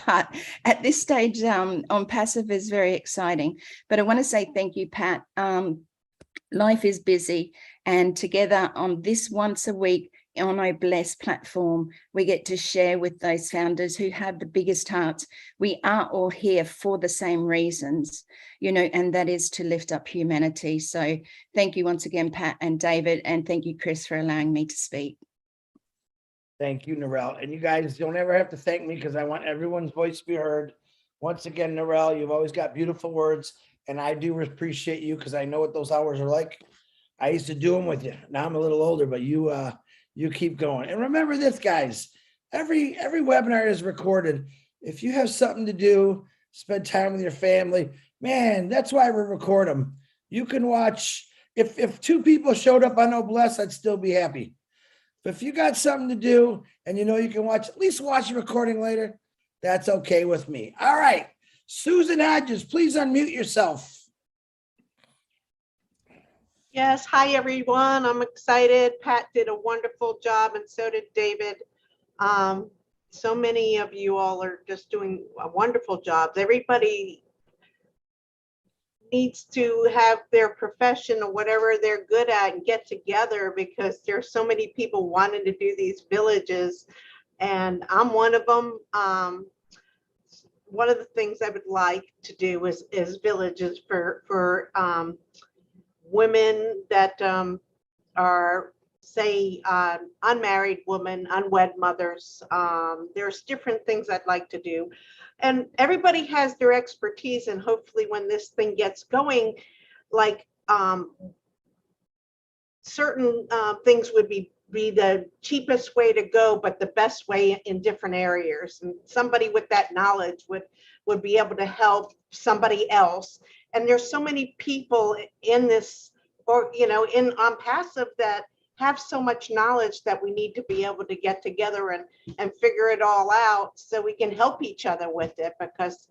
But at this stage, ONPASSIVE is very exciting. But I want to say thank you, Pat. Life is busy, and together on this once a week on our Bless platform, we get to share with those founders who have the biggest hearts. We are all here for the same reasons, you know, and that is to lift up humanity. So thank you once again, Pat and David, and thank you, Chris, for allowing me to speak. Thank you, Narelle. And you guys don't ever have to thank me because I want everyone's voice to be heard. Once again, Narelle, you've always got beautiful words, and I do appreciate you because I know what those hours are like. I used to do them with you. Now I'm a little older, but you keep going. And remember this, guys, every webinar is recorded. If you have something to do, spend time with your family, man, that's why we record them. You can watch. If 2 people showed up on Bless, I'd still be happy. But if you got something to do and you know you can watch, at least watch the recording later, that's okay with me. All right, Susan Hodges, please unmute yourself. Yes, hi everyone. I'm excited. Pat did a wonderful job and so did David. So many of you all are just doing a wonderful job. Everybody needs to have their profession or whatever they're good at and get together because there's so many people wanting to do these villages and I'm one of them. One of the things I would like to do is villages for women that are, say, unmarried women, unwed mothers. There's different things I'd like to do. And everybody has their expertise. And hopefully when this thing gets going, like certain things would be the cheapest way to go, but the best way in different areas. And somebody with that knowledge would be able to help somebody else. And there's so many people in this, or, you know, in ONPASSIVE that have so much knowledge that we need to be able to get together and figure it all out so we can help each other with it. Because,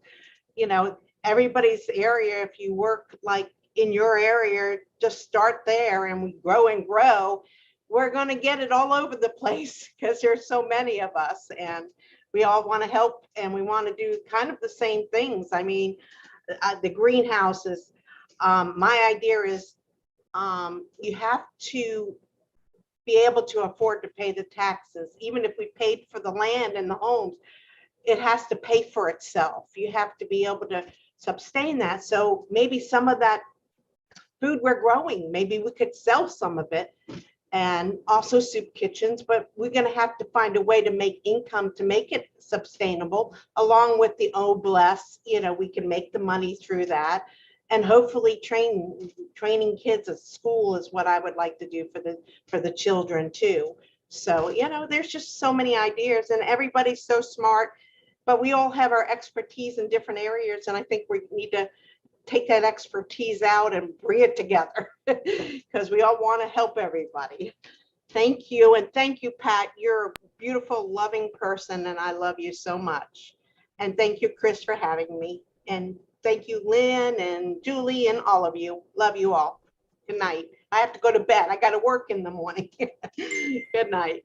you know, everybody's area, if you work like in your area, just start there and we grow and grow. We're going to get it all over the place because there's so many of us and we all want to help and we want to do kind of the same things. I mean, the greenhouses, my idea is you have to be able to afford to pay the taxes. Even if we paid for the land and the homes, it has to pay for itself. You have to be able to sustain that. So maybe some of that food we're growing, maybe we could sell some of it, and also soup kitchens, but we're going to have to find a way to make income to make it sustainable along with the Bless. You know, we can make the money through that. And hopefully training kids at school is what I would like to do for the children too. So, you know, there's just so many ideas and everybody's so smart, but we all have our expertise in different areas. And I think we need to take that expertise out and bring it together because we all want to help everybody. Thank you. And thank you, Pat. You're a beautiful, loving person. And I love you so much. And thank you, Chris, for having me. And thank you, Lynn and Julie and all of you. Love you all. Good night. I have to go to bed. I got to work in the morning. Good night.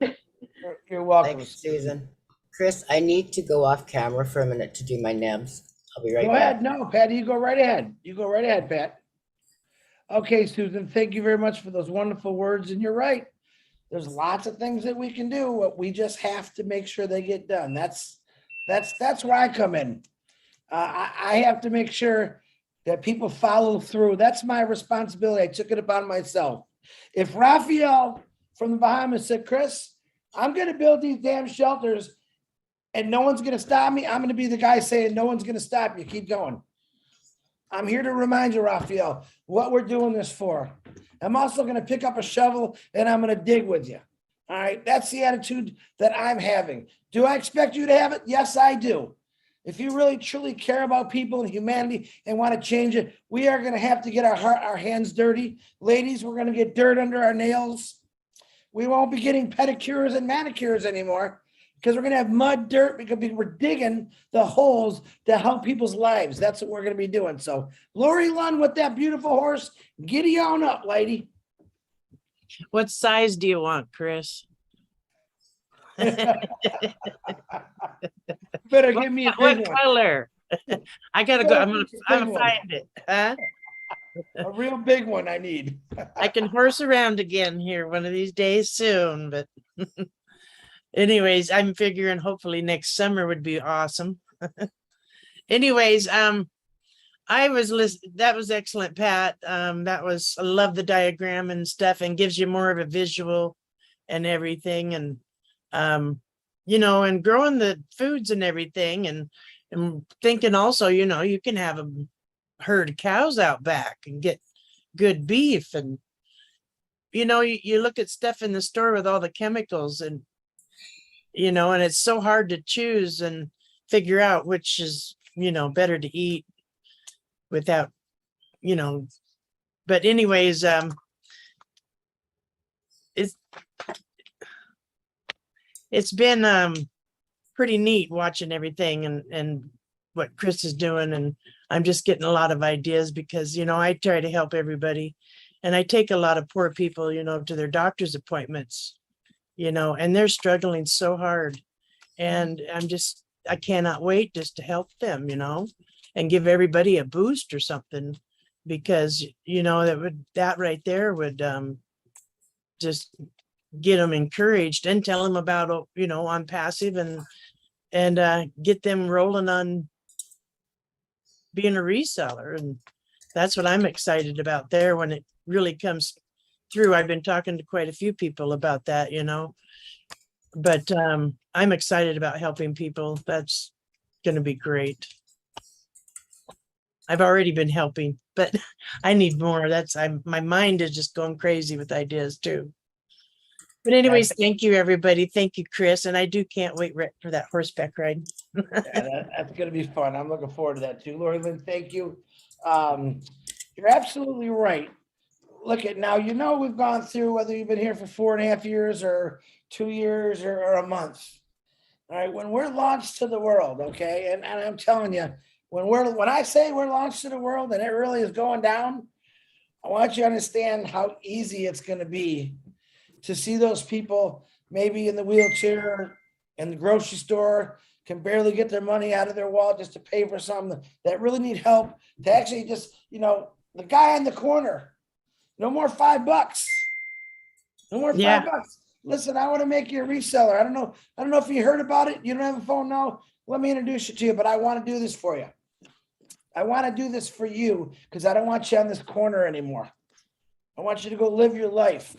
You're welcome. Thanks, Susan. Chris, I need to go off camera for a minute to do my nibs. I'll be right Go back. ahead. No, Patty, you go right ahead. You go right ahead, Pat. Okay, Susan, thank you very much for those wonderful words. And you're right. There's lots of things that we can do, but we just have to make sure they get done. That's where I come in. I have to make sure that people follow through. That's my responsibility. I took it upon myself. If Raphael from the Bahamas said, Chris, I'm going to build these damn shelters and no one's going to stop me, I'm going to be the guy saying, no one's going to stop you. Keep going. I'm here to remind you, Raphael, what we're doing this for. I'm also going to pick up a shovel and I'm going to dig with you. All right. That's the attitude that I'm having. Do I expect you to have it? Yes, I do. If you really truly care about people and humanity and want to change it, we are going to have to get our hands dirty. Ladies, we're going to get dirt under our nails. We won't be getting pedicures and manicures anymore because we're going to have mud, dirt, because we're digging the holes to help people's lives. That's what we're going to be doing. So Lori Lund with that beautiful horse, giddy on up, lady. What size do you want, Chris? Better give me a What big one. color? I gotta go. I'm gonna one. find it. Huh? A real big one I need. I can horse around again here one of these days soon, but Anyways, I'm figuring hopefully next summer would be awesome. Anyways, I was listening. That was excellent, Pat. That was, I love the diagram and stuff, and gives you more of a visual and everything. And, you know, and growing the foods and everything, and thinking also, you know, you can have a herd of cows out back and get good beef. And, you know, you look at stuff in the store with all the chemicals, and, you know, and it's so hard to choose and figure out which is, you know, better to eat without, you know. But anyways, it's been pretty neat watching everything and what Chris is doing. And I'm just getting a lot of ideas because, you know, I try to help everybody, and I take a lot of poor people, you know, to their doctor's appointments, you know, and they're struggling so hard. And I cannot wait just to help them, you know, and give everybody a boost or something, because, you know, that right there would just get them encouraged, and tell them about, you know, ONPASSIVE, and get them rolling on being a reseller. And that's what I'm excited about there when it really comes through. I've been talking to quite a few people about that, you know, but I'm excited about helping people. That's going to be great. I've already been helping, but I need more. My mind is just going crazy with ideas too. But anyways, thank you, everybody. Thank you, Chris. And I can't wait for that horseback ride. That's going to be fun. I'm looking forward to that too. Lori Lynn, thank you. You're absolutely right. Look at now, you know, we've gone through, whether you've been here for 4.5 years or 2 years or a month. All right. When we're launched to the world, okay. And I'm telling you, when I say we're launched to the world and it really is going down, I want you to understand how easy it's going to be to see those people maybe in the wheelchair in the grocery store, can barely get their money out of their wallet just to pay for something, that really need help, to actually just, you know, the guy in the corner, no more $5. No more $5. Listen, I want to make you a reseller. I don't know if you heard about it. You don't have a phone now. Let me introduce you to you, but I want to do this for you. I want to do this for you because I don't want you on this corner anymore. I want you to go live your life.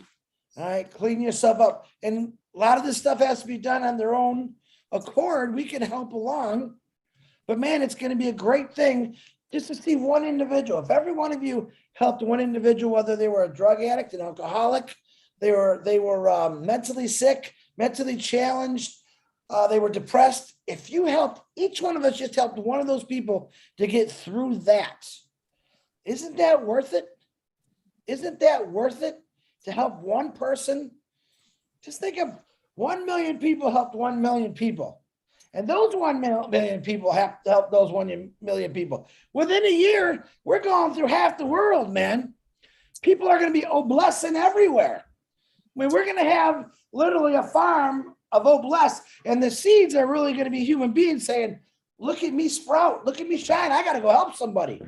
All right, clean yourself up. And a lot of this stuff has to be done on their own accord. We can help along, but man, it's going to be a great thing just to see one individual. If every one of you helped one individual, whether they were a drug addict, an alcoholic, they were mentally sick, mentally challenged, they were depressed. If you helped, each one of us just helped one of those people to get through that. Isn't that worth it? Isn't that worth it to help one person? Just think of 1 million people helped 1 million people. And those 1 million people have to help those 1 million people. Within a year, we're going through half the world, man. People are going to be blessing everywhere. I mean, we're going to have literally a farm of bless, and the seeds are really going to be human beings saying, look at me sprout, look at me shine. I got to go help somebody.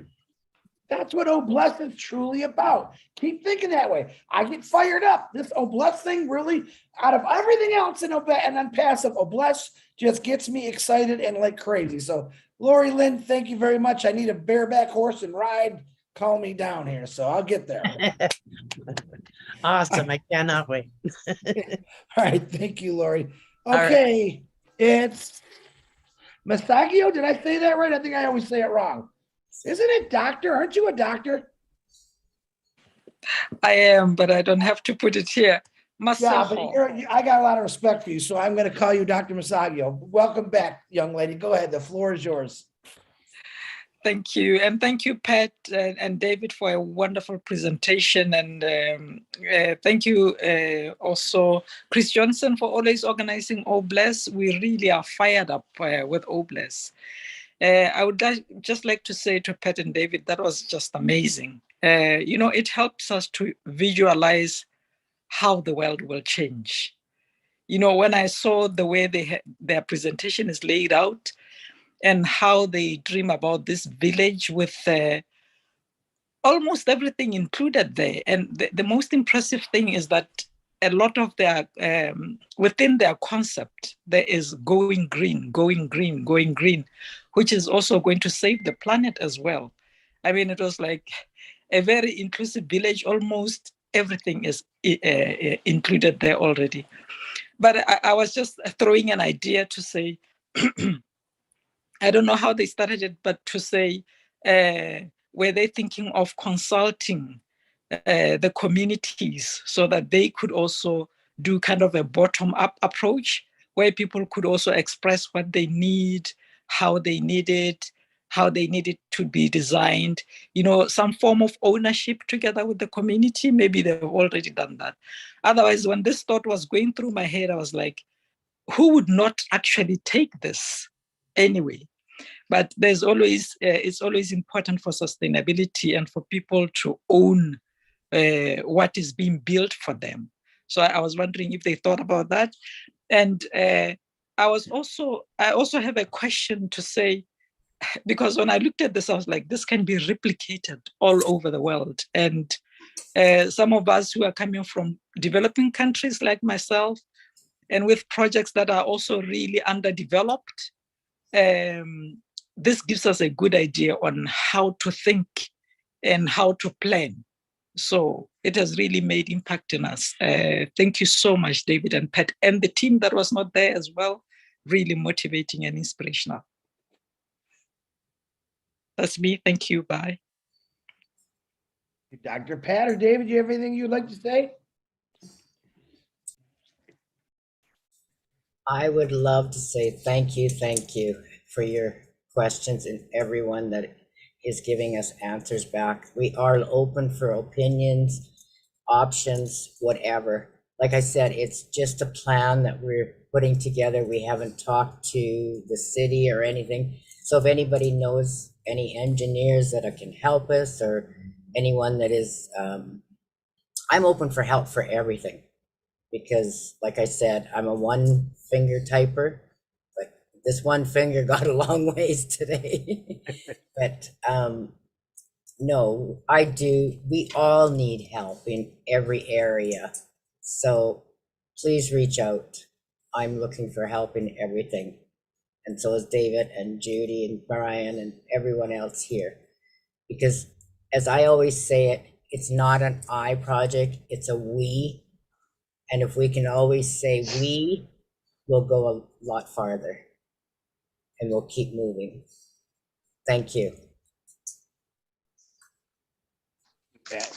That's what bless is truly about. Keep thinking that way. I get fired up. This bless thing really, out of everything else in ONPASSIVE, bless just gets me excited and like crazy. So Lori Lynn, thank you very much. I need a bareback horse and ride. Call me down here. So I'll get there. Awesome. I cannot wait. All right. Thank you, Lori. Okay. It's Masagio. Did I say that right? I think I always say it wrong. Isn't it doctor? Aren't you a doctor? I am, but I don't have to put it here. Yeah, but I got a lot of respect for you, so I'm going to call you Dr. Masagio. Welcome back, young lady. Go ahead. The floor is yours. Thank you. And thank you, Pat and David, for a wonderful presentation. And thank you also, Chris Johnson, for always organizing OBLESS. We really are fired up with OBLESS. I would just like to say to Pat and David, that was just amazing. You know, it helps us to visualize how the world will change. You know, when I saw the way their presentation is laid out and how they dream about this village with almost everything included there. And the most impressive thing is that a lot of their, within their concept, there is going green, going green, going green, which is also going to save the planet as well. I mean, it was like a very inclusive village, almost everything is included there already. But I was just throwing an idea to say, I don't know how they started it, but to say, were they thinking of consulting the communities so that they could also do kind of a bottom-up approach where people could also express what they need, how they need it, how they need it to be designed, you know, some form of ownership together with the community. Maybe they've already done that. Otherwise, when this thought was going through my head, I was like, who would not actually take this anyway? But there's always, it's always important for sustainability and for people to own what is being built for them. So I was wondering if they thought about that. And I also have a question to say, because when I looked at this, I was like, this can be replicated all over the world. And some of us who are coming from developing countries like myself, and with projects that are also really underdeveloped, this gives us a good idea on how to think and how to plan. So it has really made impact in us. Thank you so much, David and Pat, and the team that was not there as well. Really motivating and inspirational. That's me. Thank you. Bye. Dr. Pat or David, you have anything you'd like to say? I would love to say thank you for your questions and everyone that is giving us answers back. We are open for opinions, options, whatever. Like I said, it's just a plan that we're putting together. We haven't talked to the city or anything. So if anybody knows any engineers that can help us or anyone that is, I'm open for help for everything. Because like I said, I'm a one finger typer, but this one finger got a long ways today. But no, I do. We all need help in every area. So please reach out. I'm looking for help in everything. And so is David and Judy and Brian and everyone else here. Because as I always say it, it's not an I project, it's a we. And if we can always say we, we'll go a lot farther and we'll keep moving. Thank you.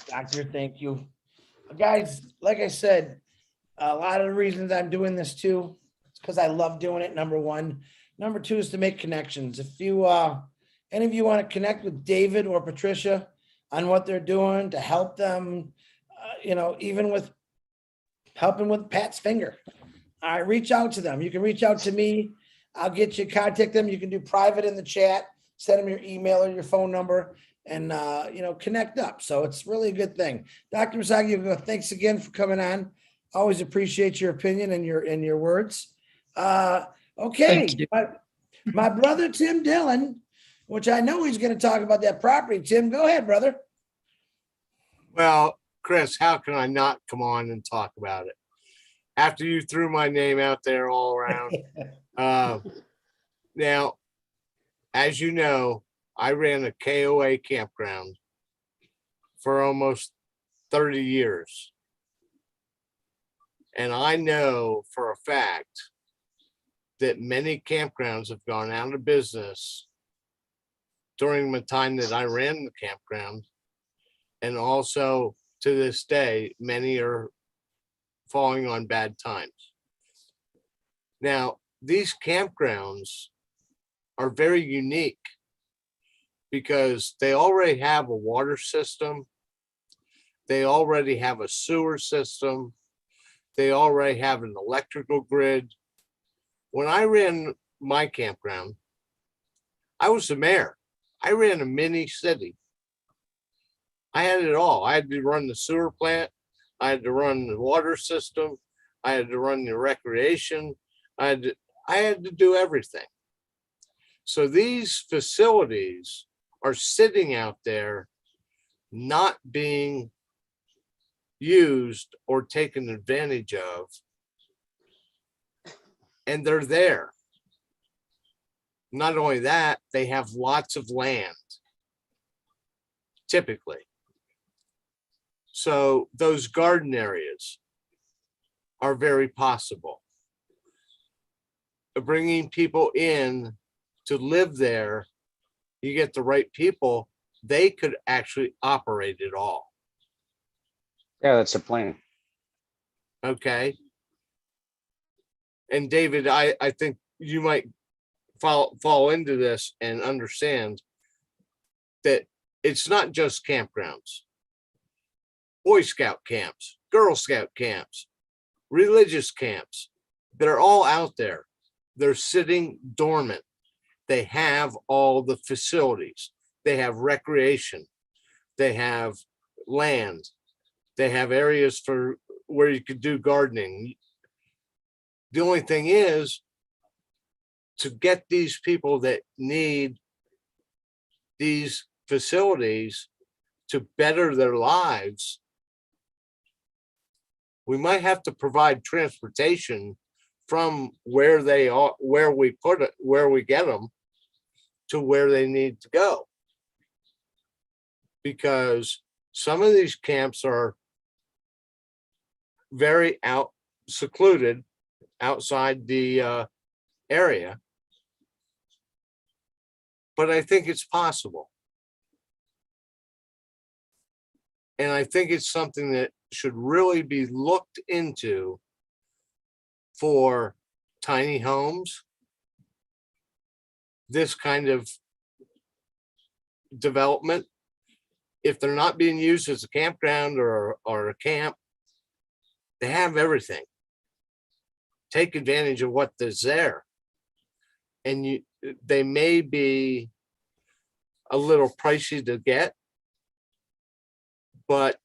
Doctor, thank you. Guys, like I said, a lot of the reasons I'm doing this too, it's because I love doing it, number one. Number two is to make connections. If you, any of you want to connect with David or Patricia on what they're doing to help them, you know, even with helping with Pat's finger. All right, reach out to them. You can reach out to me. I'll get you, contact them. You can do private in the chat, send them your email or your phone number and, you know, connect up. So it's really a good thing. Dr. Misaki, thanks again for coming on. Always appreciate your opinion and your words. Okay, my brother, Tim Dillon, which I know he's going to talk about that property. Tim, go ahead, brother. Well, Chris, how can I not come on and talk about it? After you threw my name out there all around. Now, as you know, I ran a KOA campground for almost 30 years. And I know for a fact that many campgrounds have gone out of business during the time that I ran the campground. And also to this day, many are falling on bad times. Now, these campgrounds are very unique because they already have a water system. They already have a sewer system. They already have an electrical grid. When I ran my campground, I was the mayor. I ran a mini city. I had it all. I had to run the sewer plant. I had to run the water system. I had to run the recreation. I had to do everything. So these facilities are sitting out there not being used or taken advantage of, and they're there. Not only that, they have lots of land, typically. So those garden areas are very possible. Bringing people in to live there, you get the right people, they could actually operate it all. Yeah, that's the plan. Okay. And David, I think you might fall into this and understand that it's not just campgrounds, Boy Scout camps, Girl Scout camps, religious camps. They're all out there. They're sitting dormant. They have all the facilities. They have recreation. They have land. They have areas for where you could do gardening. The only thing is to get these people that need these facilities to better their lives, we might have to provide transportation from where they are, where we put it, where we get them to where they need to go. Because some of these camps are very secluded outside the area. But I think it's possible. And I think it's something that should really be looked into for tiny homes, this kind of development. If they're not being used as a campground or a camp, they have everything. Take advantage of what is there. And they may be a little pricey to get, but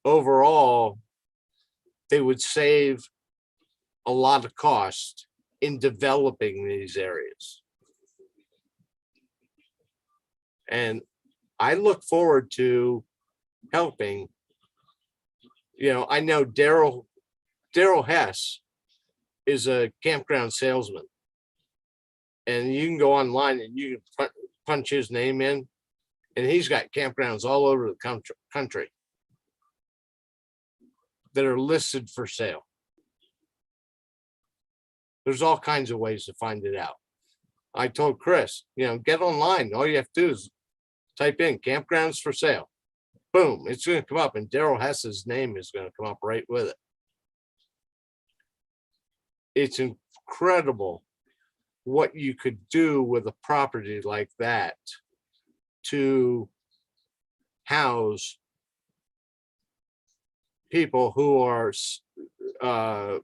overall, they would save a lot of cost in developing these areas. And I look forward to helping. You know, I know Daryl Hess is a campground salesman. And you can go online and you can punch his name in, and he's got campgrounds all over the country that are listed for sale. There's all kinds of ways to find it out. I told Chris, you know, get online. All you have to do is type in campgrounds for sale. Boom, it's going to come up, and Daryl Hess's name is going to come up right with it. It's incredible what you could do with a property like that to house people who are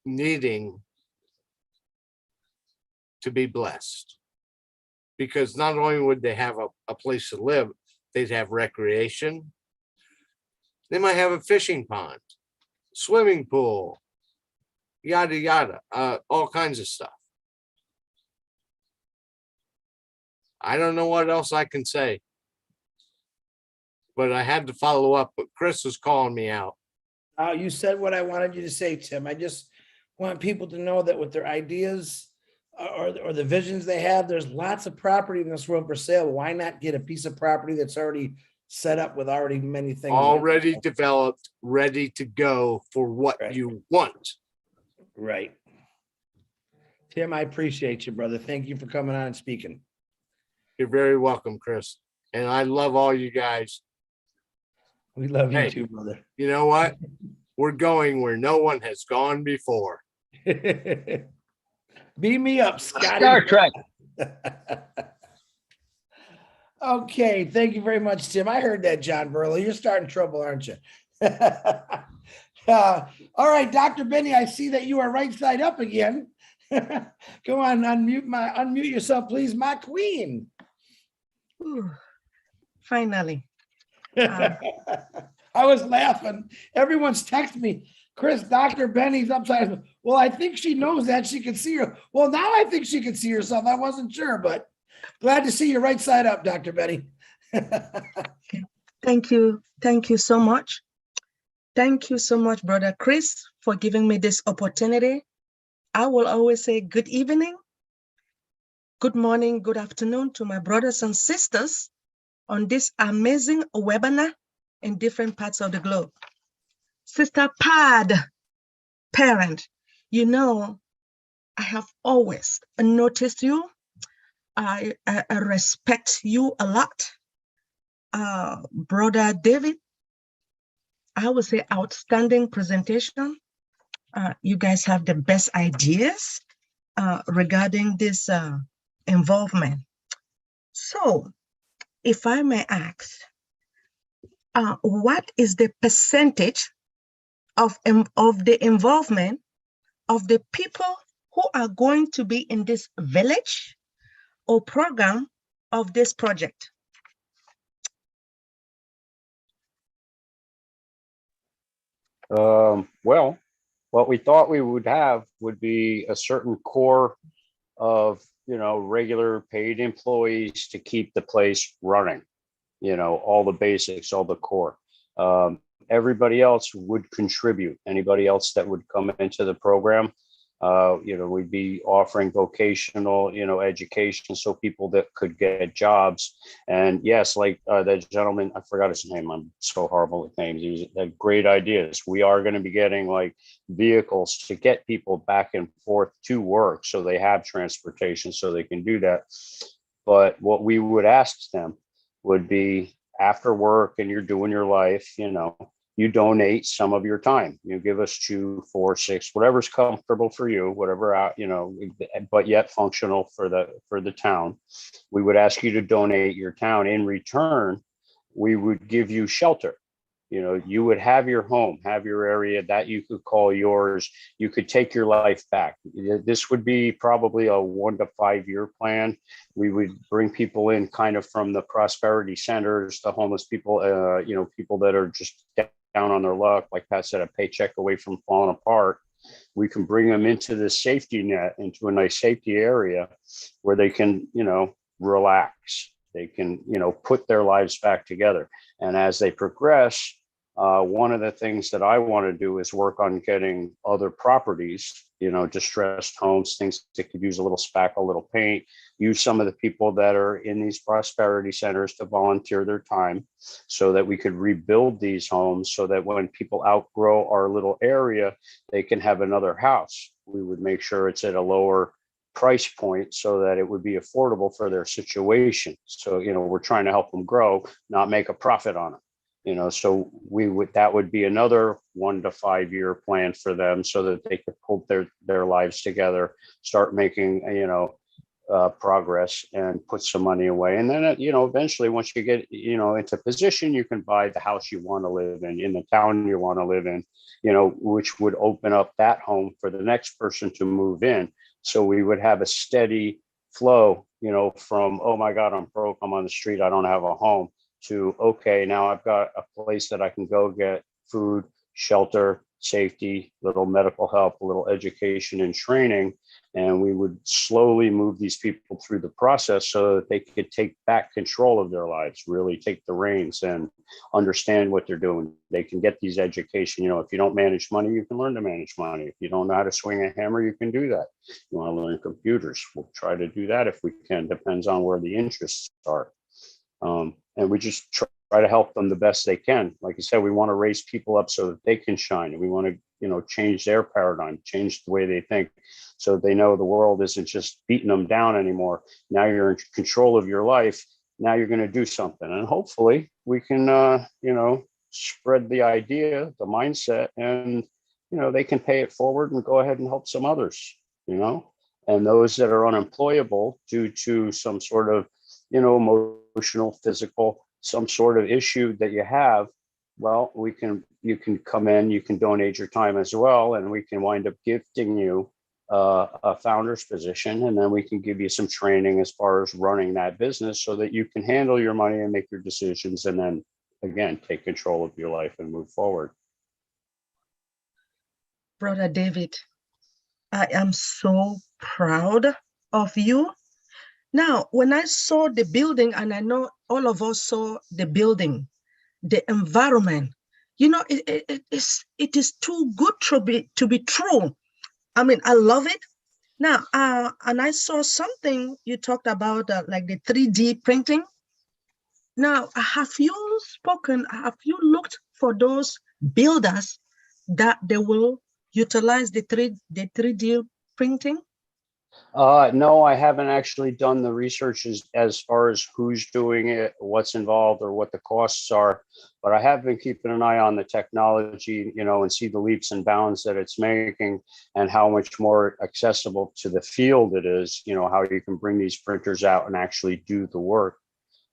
needing to be blessed. Because not only would they have a place to live, they'd have recreation. They might have a fishing pond, swimming pool, yada, yada, all kinds of stuff. I don't know what else I can say, but I had to follow up, but Chris was calling me out. You said what I wanted you to say, Tim. I just want people to know that with their ideas or the visions they have, there's lots of property in this world for sale. Why not get a piece of property that's already set up with already many things already developed, ready to go for what you want. Right. Tim, I appreciate you, brother. Thank you for coming on and speaking. You're very welcome, Chris. And I love all you guys. We love you Hey, too, brother. You know what? We're going where no one has gone before. Beam me up, Scotty. Star Trek. Okay, thank you very much, Tim. I heard that, John Burley. You're starting trouble, aren't you? All right, Dr. Benny, I see that you are right side up again. Go on, unmute yourself, please, my queen. Ooh, finally. I was laughing. Everyone's texting me, Chris, Dr. Benny's upside. Well, I think she knows that she can see her. Well, now I think she can see herself. I wasn't sure, but glad to see you right side up, Dr. Benny. Thank you. Thank you so much. Thank you so much, Brother Chris, for giving me this opportunity. I will always say good evening, good morning, good afternoon to my brothers and sisters on this amazing webinar in different parts of the globe. Sister Parent, you know, I have always noticed you. I respect you a lot. Brother David, I would say outstanding presentation. You guys have the best ideas regarding this involvement. So, if I may ask, what is the percentage of the involvement of the people who are going to be in this village or program of this project? Well, what we thought we would have would be a certain core of, regular paid employees to keep the place running, all the basics, all the core. Everybody else would contribute. Anybody else that would come into the program, we'd be offering vocational, education, so people that could get jobs. And yes, like that gentleman, I forgot his name. I'm so horrible with names. He had great ideas. We are going to be getting like vehicles to get people back and forth to work, so they have transportation, so they can do that. But what we would ask them would be, after work and you're doing your life, you donate some of your time. You give us 2, 4, 6, whatever's comfortable for you, whatever out, but yet functional for the town. We would ask you to donate your town. In return, we would give you shelter. You would have your home, have your area that you could call yours. You could take your life back. This would be probably a 1 to 5 year plan. We would bring people in kind of from the prosperity centers, the homeless people, people that are just down on their luck, like Pat said, a paycheck away from falling apart. We can bring them into the safety net, into a nice safety area where they can, relax. They can, put their lives back together. And as they progress, one of the things that I want to do is work on getting other properties, distressed homes, things that could use a little spackle, a little paint, use some of the people that are in these prosperity centers to volunteer their time, so that we could rebuild these homes, so that when people outgrow our little area, they can have another house. We would make sure it's at a lower price point so that it would be affordable for their situation. So, we're trying to help them grow, not make a profit on it. So that would be another 1 to 5 year plan for them, so that they could pull their lives together, start making, progress, and put some money away. And then, eventually, once you get, into position, you can buy the house you want to live in the town you want to live in, which would open up that home for the next person to move in. So we would have a steady flow, from, oh my God, I'm broke, I'm on the street, I don't have a home, to, okay, now I've got a place that I can go get food, shelter, safety, little medical help, a little education and training. And we would slowly move these people through the process so that they could take back control of their lives, really take the reins and understand what they're doing. They can get these education. If you don't manage money, you can learn to manage money. If you don't know how to swing a hammer, you can do that. You want to learn computers, we'll try to do that if we can. Depends on where the interests are. And we just try to help them the best they can. Like I said, we want to raise people up so that they can shine. And we want to, change their paradigm, change the way they think, so they know the world isn't just beating them down anymore. Now you're in control of your life. Now you're going to do something. And hopefully we can, spread the idea, the mindset, and, they can pay it forward and go ahead and help some others, and those that are unemployable due to some sort of, emotional, physical, some sort of issue that you have. Well, you can come in, you can donate your time as well, and we can wind up gifting you a founder's position, and then we can give you some training as far as running that business, so that you can handle your money and make your decisions, and then again take control of your life and move forward. Brother David, I am so proud of you. Now, when I saw the building, and I know all of us saw the building, the environment, You know, it is too good to be true. I mean, I love it. Now, and I saw something you talked about, like the 3D printing. Now, have you looked for those builders that they will utilize the 3D printing? No, I haven't actually done the research as far as who's doing it, what's involved, or what the costs are. But I have been keeping an eye on the technology, you know, and see the leaps and bounds that it's making and how much more accessible to the field it is, you know, how you can bring these printers out and actually do the work.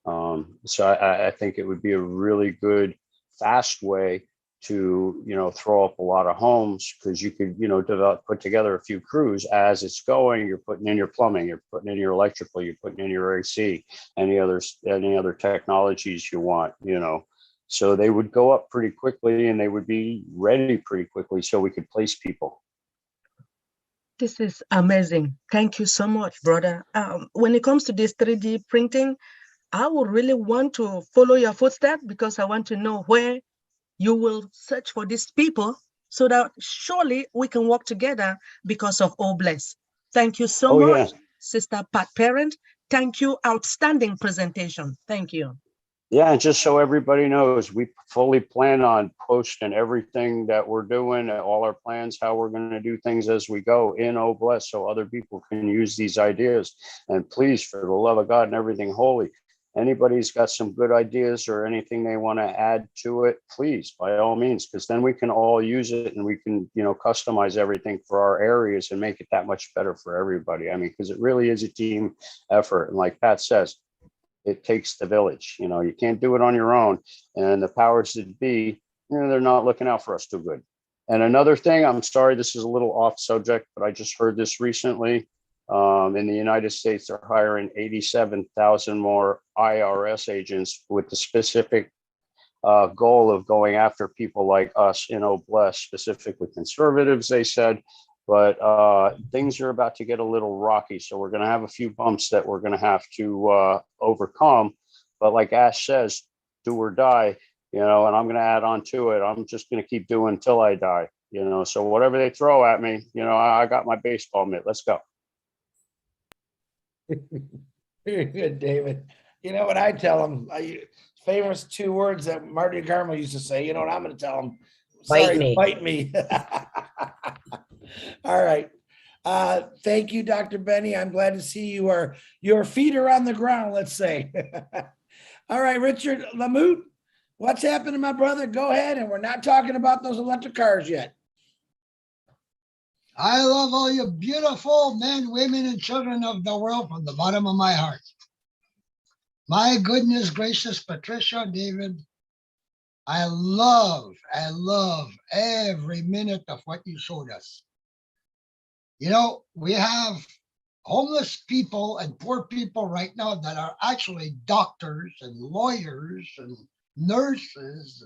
So I think it would be a really good, fast way to, you know, throw up a lot of homes, because you could, you know, put together a few crews as it's going. You're putting in your plumbing, you're putting in your electrical, you're putting in your AC, any other technologies you want, you know. So they would go up pretty quickly and they would be ready pretty quickly so we could place people. This is amazing. Thank you so much, brother. When it comes to this 3D printing, I would really want to follow your footsteps, because I want to know where you will search for these people, so that surely we can work together because of All Bless. Thank you so much, yeah. Sister Pat Parent. Thank you. Outstanding presentation. Thank you. Yeah, and just so everybody knows, we fully plan on posting everything that we're doing, all our plans, how we're going to do things as we go in Oh Bless, so other people can use these ideas. And please, for the love of God and everything holy, anybody's got some good ideas or anything they want to add to it, please, by all means, because then we can all use it and we can, you know, customize everything for our areas and make it that much better for everybody. I mean, because it really is a team effort. And like Pat says, it takes the village. You know, you can't do it on your own. And the powers that be, you know, they're not looking out for us too good. And another thing, I'm sorry, this is a little off subject, but I just heard this recently. In the United States, they're hiring 87,000 more IRS agents with the specific goal of going after people like us in Oh Bless, specifically conservatives, they said. But things are about to get a little rocky. So we're going to have a few bumps that we're going to have to overcome. But like Ash says, do or die, you know, and I'm going to add on to it. I'm just going to keep doing until I die, you know. So whatever they throw at me, you know, I got my baseball mitt. Let's go. Very good, David. You know what I tell them? Famous 2 words that Marty Garmo used to say. You know what I'm going to tell them? Bite me. Bite me. All right. Thank you, Dr. Benny. I'm glad to see your feet are on the ground, let's say. All right, Richard Lamoot, what's happening, my brother? Go ahead. And we're not talking about those electric cars yet. I love all you beautiful men, women, and children of the world from the bottom of my heart. My goodness gracious, Patricia, David, I love every minute of what you showed us. You know, we have homeless people and poor people right now that are actually doctors and lawyers and nurses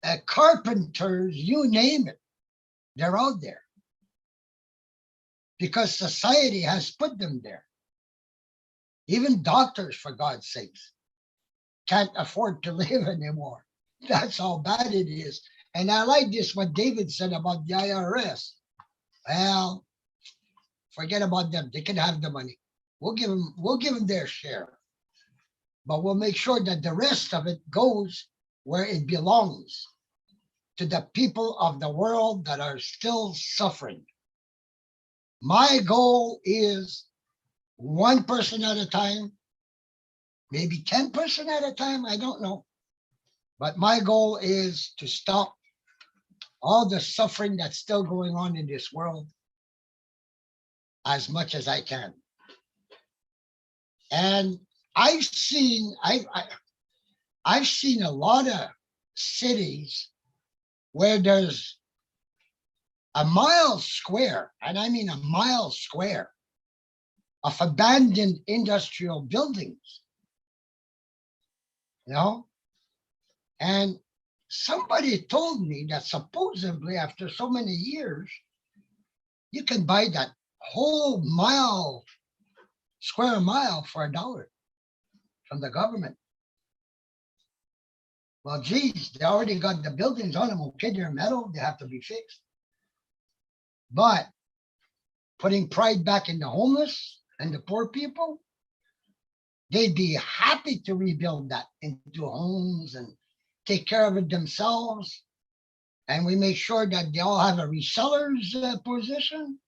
and carpenters, you name it. They're out there because society has put them there. Even doctors, for God's sakes, can't afford to live anymore. That's how bad it is. And I like this, what David said about the IRS. Well, forget about them. They can have the money. We'll give them their share. But we'll make sure that the rest of it goes where it belongs, to the people of the world that are still suffering. My goal is 1 person at a time, maybe 10 person at a time, I don't know. But my goal is to stop all the suffering that's still going on in this world as much as I can. And I've seen a lot of cities where there's a mile square, and I mean a mile square, of abandoned industrial buildings, you know? And somebody told me that supposedly after so many years, you can buy that whole square mile for $1 from the government. Well, geez, they already got the buildings on them. Okay, they're metal, they have to be fixed. But putting pride back in the homeless and the poor people, they'd be happy to rebuild that into homes and take care of it themselves. And we make sure that they all have a reseller's position.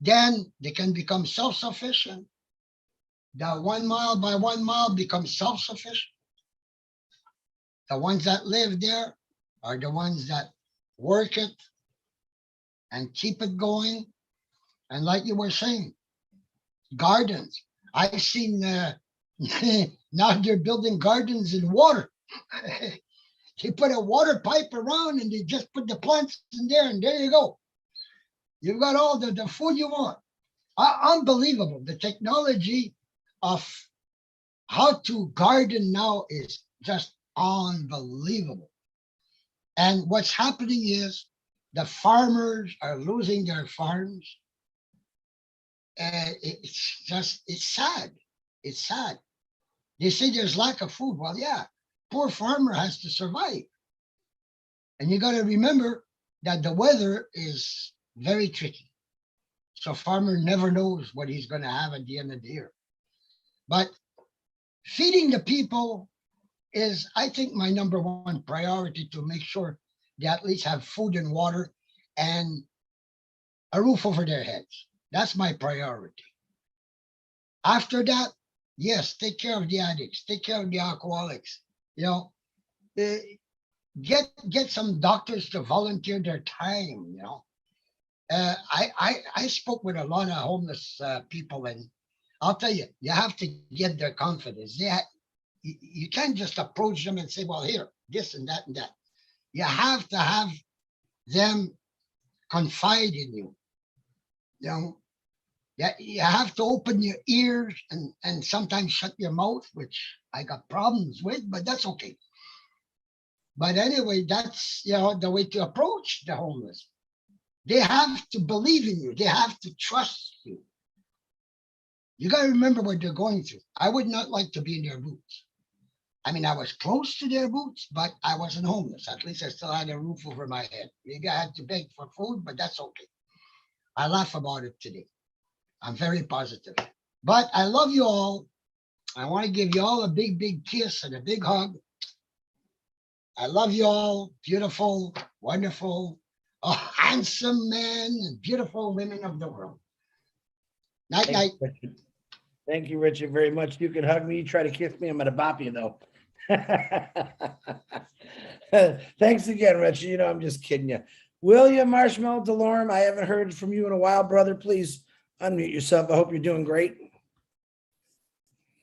Then they can become self-sufficient. The 1 mile by 1 mile becomes self-sufficient. The ones that live there are the ones that work it and keep it going. And like you were saying, gardens. I've seen now they're building gardens in water. They put a water pipe around and they just put the plants in there, and there you go. You've got all the food you want. Unbelievable. The technology of how to garden now is just unbelievable. And what's happening is the farmers are losing their farms. And it's sad. It's sad. They say there's lack of food. Well, yeah, poor farmer has to survive. And you got to remember that the weather is very tricky. So farmer never knows what he's going to have at the end of the year. But feeding the people is, I think, my number one priority, to make sure they at least have food and water and a roof over their heads. That's my priority. After that, yes, take care of the addicts, take care of the alcoholics. You know, get some doctors to volunteer their time. You know, I spoke with a lot of homeless people, and I'll tell you, you have to get their confidence. You can't just approach them and say, well, here, this and that and that. You have to have them confide in you. You know, you have to open your ears and sometimes shut your mouth, which I got problems with, but that's okay. But anyway, that's, you know, the way to approach the homeless. They have to believe in you. They have to trust you. You got to remember what they're going through. I would not like to be in their boots. I mean, I was close to their boots, but I wasn't homeless. At least I still had a roof over my head. Maybe I had to beg for food, but that's okay. I laugh about it today. I'm very positive. But I love you all. I want to give you all a big, big kiss and a big hug. I love you all. Beautiful, wonderful, handsome men and beautiful women of the world. Night, night. Thank you, Richard, very much. You can hug me. You try to kiss me, I'm going to bop you, though. Thanks again, Richard. You know, I'm just kidding you. William Marshmallow Delorme, I haven't heard from you in a while, brother. Please unmute yourself. I hope you're doing great.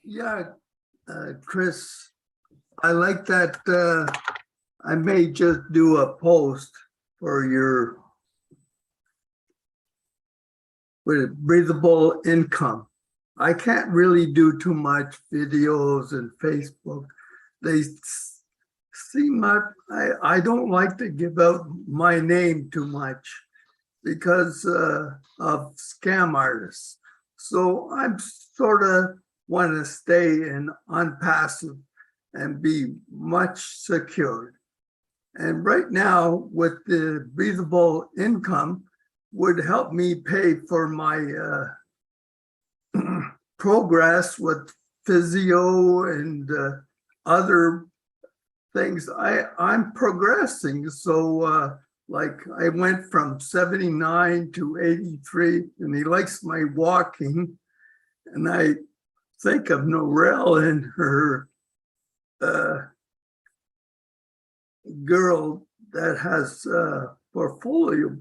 Yeah, Chris, I like that. I may just do a post for your breathable income. I can't really do too much videos and Facebook. They seem I don't like to give out my name too much because of scam artists. So I'm sort of want to stay in ONPASSIVE and be much secured. And right now, with the breathable income, would help me pay for my progress with physio and other things. I'm progressing. So like I went from 79 to 83, and he likes my walking. And I think of Norelle and her girl that has portfolio.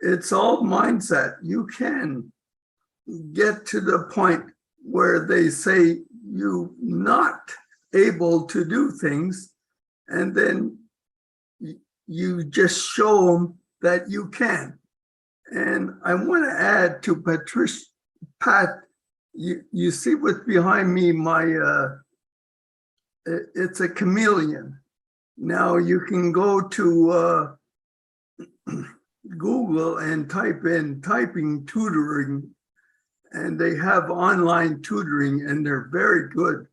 It's all mindset. You can get to the point where they say you're not able to do things, and then you just show them that you can. And I want to add to Patricia, Pat, you see what's behind me, it's a chameleon. Now you can go to Google and type in typing tutoring, and they have online tutoring, and they're very good.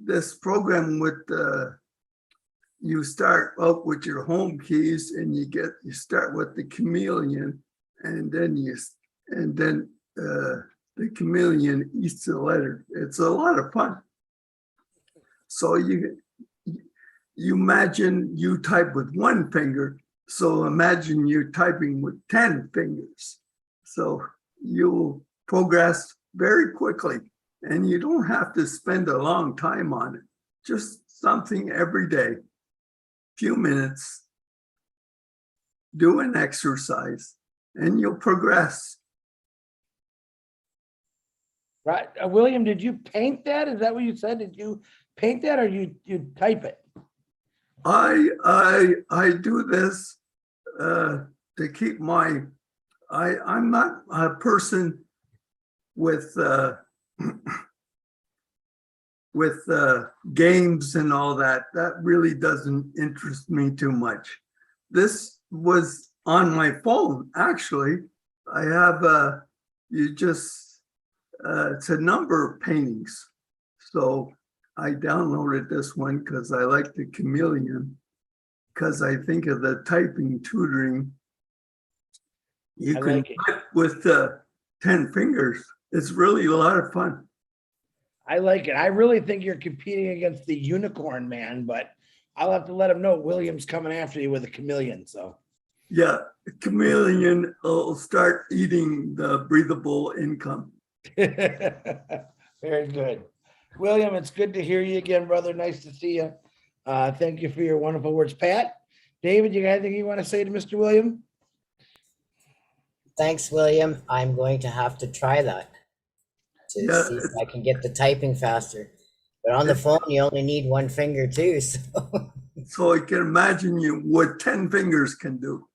this program with you start out with your home keys and you start with the chameleon, and then the chameleon eats the letter. It's a lot of fun. So you imagine you type with one finger. So imagine you typing with 10 fingers. So you'll progress very quickly, and you don't have to spend a long time on it. Just something every day, few minutes, do an exercise, and you'll progress. Right. William, did you paint that? Is that what you said? Did you paint that, or you type it? I do this to keep I'm not a person with games and all that. That really doesn't interest me too much. This was on my phone, actually. I have it's a number of paintings. So I downloaded this one because I like the chameleon, because I think of the typing tutoring. You can type with 10 fingers. It's really a lot of fun. I like it. I really think you're competing against the unicorn man, but I'll have to let him know William's coming after you with a chameleon. So yeah, chameleon will start eating the breathable income. Very good. William, it's good to hear you again, brother. Nice to see you. Thank you for your wonderful words. Pat, David, you got anything you want to say to Mr. William? Thanks, William. I'm going to have to try that to see if I can get the typing faster. But on the phone, you only need one finger too. So I can imagine what 10 fingers can do.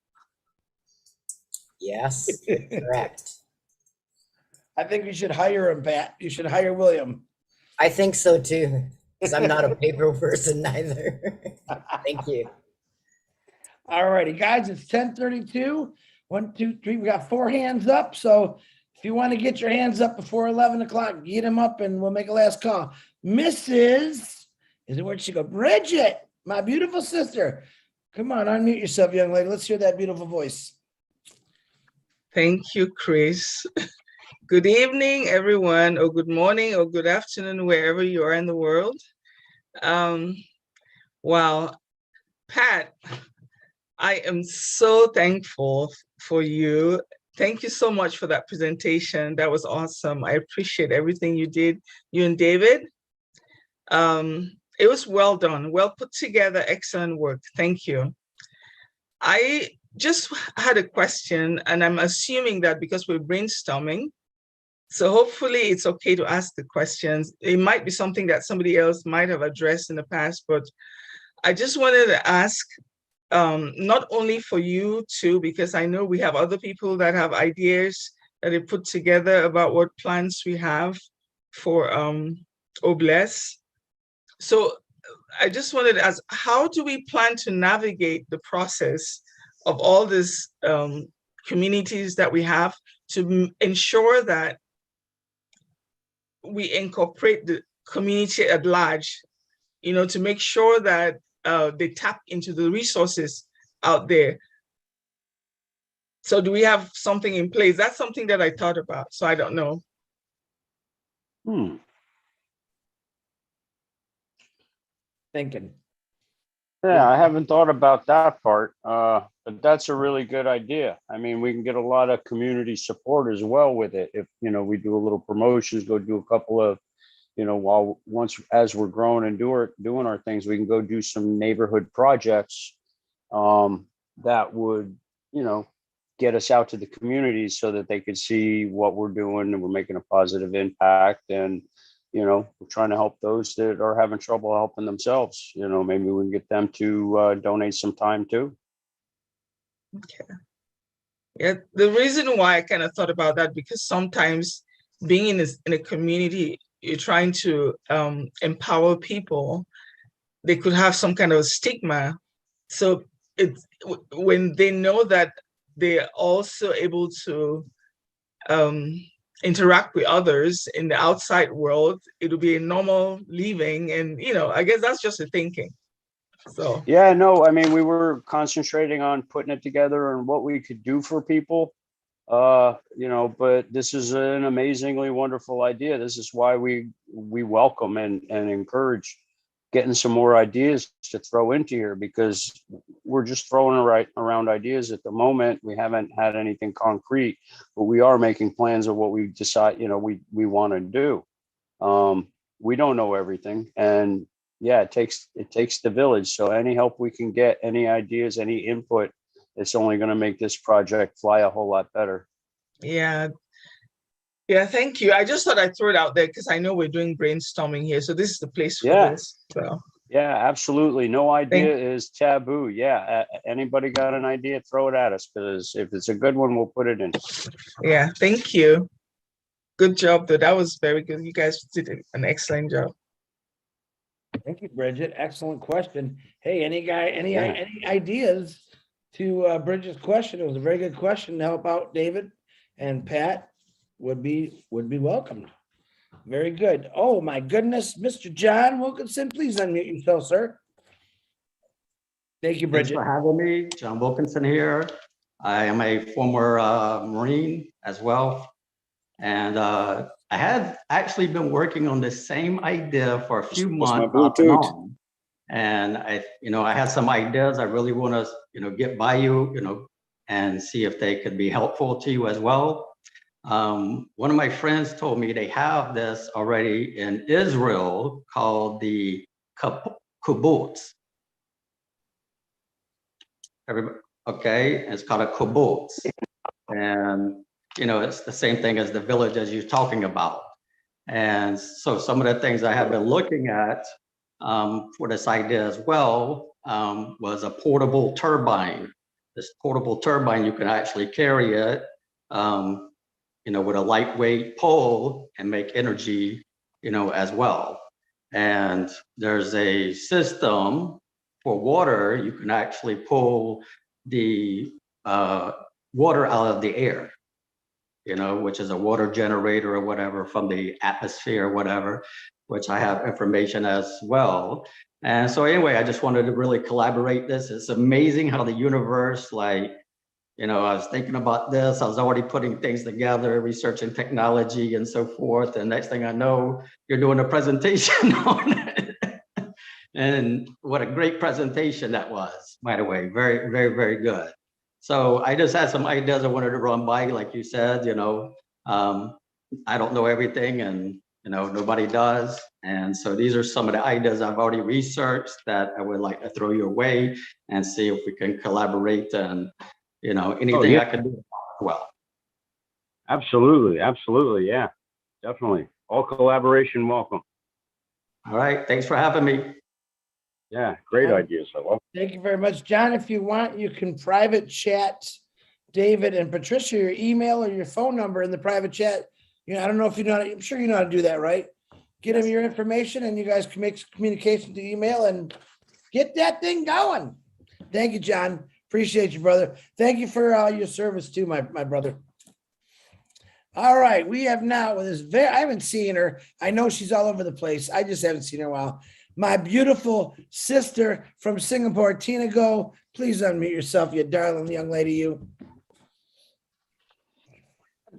Yes, correct. I think you should hire him, Pat. You should hire William. I think so too, because I'm not a paper person either. Thank you. All righty, guys, it's 10:32. 1, 2, 3. We got 4 hands up. So if you want to get your hands up before 11 o'clock, get them up and we'll make a last call. Mrs. Is it where'd she go? Bridget, my beautiful sister. Come on, unmute yourself, young lady. Let's hear that beautiful voice. Thank you, Chris. Good evening, everyone, or good morning, or good afternoon, wherever you are in the world. Wow, Pat, I am so thankful for you. Thank you so much for that presentation. That was awesome. I appreciate everything you did, you and David. It was well done, well put together, excellent work. Thank you. I just had a question, and I'm assuming that because we're brainstorming, so hopefully it's okay to ask the questions. It might be something that somebody else might have addressed in the past, but I just wanted to ask, not only for you too, because I know we have other people that have ideas that they put together about what plans we have for OBLESS. So I just wanted to ask, how do we plan to navigate the process of all these communities that we have to ensure that we incorporate the community at large, you know, to make sure that they tap into the resources out there. So do we have something in place? That's something that I thought about, so I don't know. Thinking. Yeah, I haven't thought about that part, but that's a really good idea. I mean, we can get a lot of community support as well with it. If, you know, we do a little promotions, go do a couple of, you know, as we're growing and doing our things, we can go do some neighborhood projects that would, you know, get us out to the communities so that they could see what we're doing and we're making a positive impact. And, you know, we're trying to help those that are having trouble helping themselves. You know, maybe we can get them to donate some time too. Okay. Yeah, the reason why I kind of thought about that, because sometimes being in a community, you're trying to empower people, they could have some kind of stigma. So it's when they know that they're also able to interact with others in the outside world, it'll be a normal living. And, I guess that's just the thinking. So, Yeah, no, I mean, we were concentrating on putting it together and what we could do for people. But this is an amazingly wonderful idea. This is why we welcome and encourage getting some more ideas to throw into here, because we're just throwing around ideas at the moment. We haven't had anything concrete, but we are making plans of what we decide, we want to do. We don't know everything, and yeah, it takes the village. So any help we can get, any ideas, any input, it's only going to make this project fly a whole lot better. yeah. Yeah, thank you. I just thought I'd throw it out there because I know we're doing brainstorming here. So this is the place for this. So. Yeah, absolutely. No idea is taboo. Yeah. Anybody got an idea, throw it at us, because if it's a good one, we'll put it in. Yeah, thank you. Good job, though. That was very good. You guys did an excellent job. Thank you, Bridget. Excellent question. Hey, any ideas to Bridget's question? It was a very good question to help out David and Pat. Would be welcomed. Very good. Oh my goodness, Mr. John Wilkinson, please unmute yourself, sir. Thank you, Bridget. Thanks for having me. John Wilkinson here. I am a former Marine as well. And I had actually been working on this same idea for a few months off and on. And I had some ideas I really want to, get by you, and see if they could be helpful to you as well. One of my friends told me they have this already in Israel called the kibbutz. Everybody, okay, it's called a kibbutz. And, it's the same thing as the village as you're talking about. And so some of the things I have been looking at for this idea as well was a portable turbine. This portable turbine, you can actually carry it with a lightweight pole and make energy, as well. And there's a system for water. You can actually pull the water out of the air, which is a water generator or whatever from the atmosphere or whatever, which I have information as well. And so anyway, I just wanted to really collaborate this. It's amazing how the universe, I was thinking about this. I was already putting things together, researching technology and so forth. And next thing I know, you're doing a presentation on it. And what a great presentation that was, by the way. Very, very, very good. So I just had some ideas I wanted to run by, like you said, I don't know everything, and nobody does. And so these are some of the ideas I've already researched that I would like to throw your way and see if we can collaborate and anything I can do well. Absolutely. Absolutely. Yeah, definitely. All collaboration welcome. All right. Thanks for having me. Yeah, great ideas. I love it. Thank you very much, John. If you want, you can private chat David and Patricia, your email or your phone number in the private chat. I don't know if you know, I'm sure you know how to do that, right? Get them your information and you guys can make communication to email and get that thing going. Thank you, John. Appreciate you, brother. Thank you for your service too, my brother. All right, we have now with this I haven't seen her. I know she's all over the place. I just haven't seen her in a while. My beautiful sister from Singapore, Tina Go. Please unmute yourself, you darling young lady, you.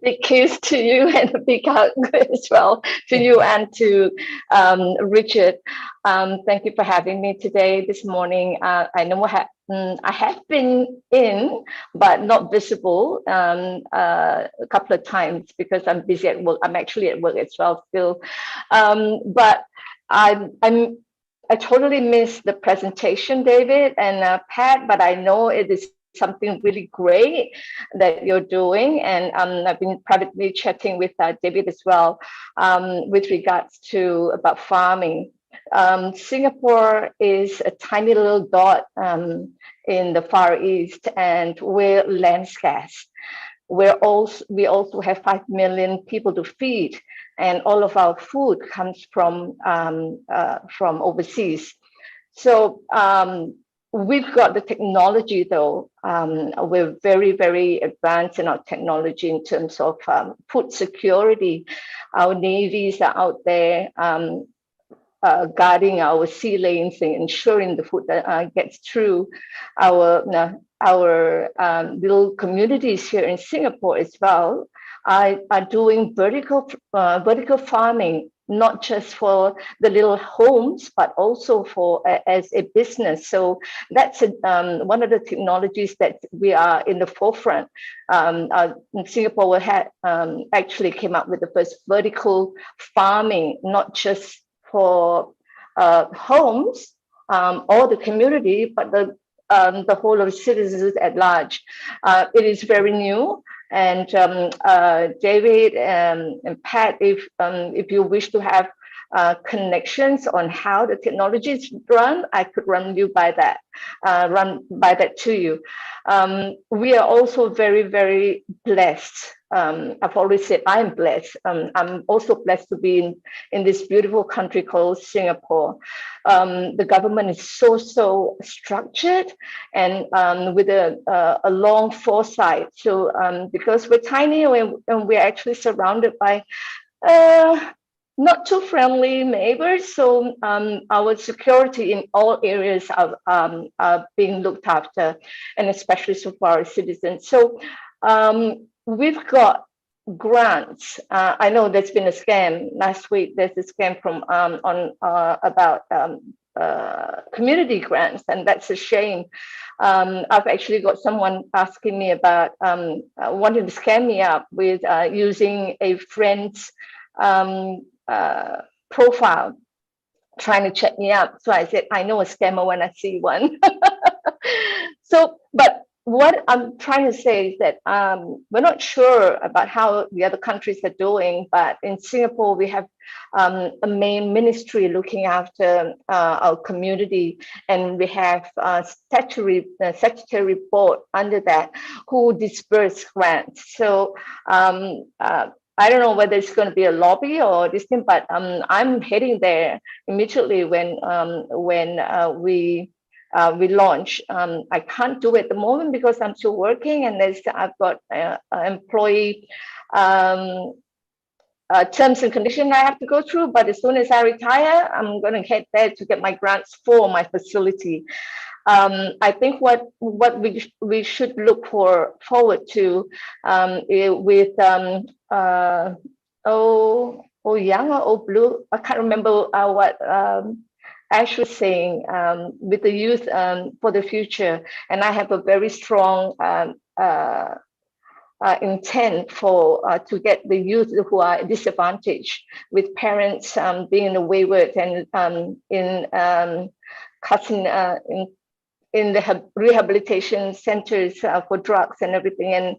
Big kiss to you and a big hug as well to you and to Richard. Thank you for having me today, this morning. I know I have been in, but not visible a couple of times because I'm busy at work. I'm actually at work as well still. But I totally missed the presentation, David and Pat, but I know it is something really great that you're doing. And I've been privately chatting with David as well with regards to about farming. Singapore is a tiny little dot in the Far East, and we're land scarce. We also have 5 million people to feed, and all of our food comes from overseas. So we've got the technology though. We're very, very advanced in our technology in terms of food security. Our navies are out there guarding our sea lanes and ensuring the food that gets through our little communities here in Singapore as well. Are doing vertical farming, not just for the little homes, but also for as a business. So that's one of the technologies that we are in the forefront. Singapore had actually came up with the first vertical farming, not just for homes or the community, but the whole of citizens at large. It is very new. And David and Pat, if you wish to have connections on how the technology is run, I could run by that to you. We are also very, very blessed. I've always said I'm blessed. I'm also blessed to be in this beautiful country called Singapore. The government is so structured and with a long foresight. So because we're tiny and we're actually surrounded by not too friendly neighbors, so our security in all areas are being looked after, and especially so for our citizens. So we've got grants. I know there's been a scam last week. There's a scam from about community grants, and that's a shame. I've actually got someone asking me about wanting to scam me up with using a friend's profile, trying to check me out. So I said, I know a scammer when I see one. So, but what I'm trying to say is that we're not sure about how the other countries are doing, but in Singapore, we have a main ministry looking after our community, and we have a statutory board under that who disperse grants. So I don't know whether it's going to be a lobby or this thing, but I'm heading there immediately when we launch. I can't do it at the moment because I'm still working, and I've got employee terms and conditions I have to go through. But as soon as I retire, I'm going to head there to get my grants for my facility. I think what we should look forward to with young or old blue, I can't remember what Ash was saying, with the youth for the future. And I have a very strong intent to get the youth who are disadvantaged, with parents being wayward and in the rehabilitation centers for drugs and everything,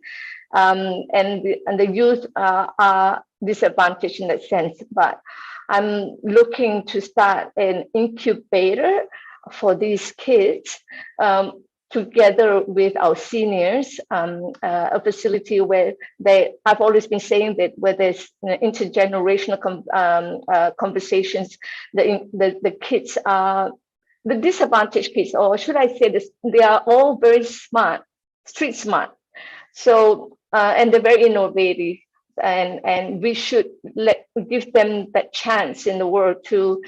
and the youth are disadvantaged in that sense. But I'm looking to start an incubator for these kids, together with our seniors, a facility where I've always been saying that where there's intergenerational conversations, the kids are, the disadvantaged kids, or should I say this, they are all very smart, street smart. So, and they're very innovative. And we should give them that chance in the world to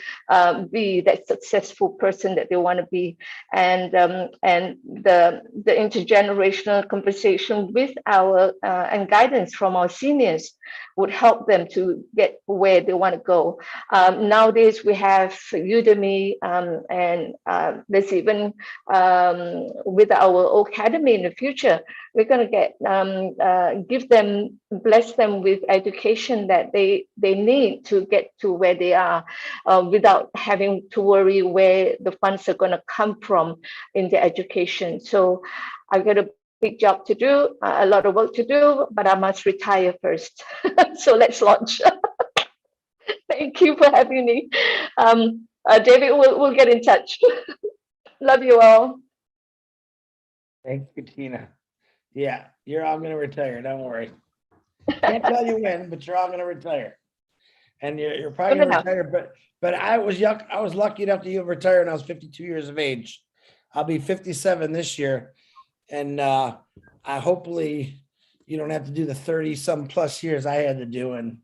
be that successful person that they want to be, and the intergenerational conversation with our and guidance from our seniors would help them to get where they want to go. Nowadays we have Udemy, and there's even with our academy in the future, we're going to get bless them with education that they need to get to where they are, without having to worry where the funds are going to come from in their education. So I've got a big job to do, a lot of work to do, but I must retire first. So let's launch. Thank you for having me. David, we'll get in touch. Love you all. Thank you, Tina. Yeah, you're all going to retire. Don't worry. Can't tell you when, but you're all going to retire. And you're probably going to retire. But I was lucky enough to retire when I was 52 years of age. I'll be 57 this year. And I hopefully you don't have to do the 30 some plus years I had to do in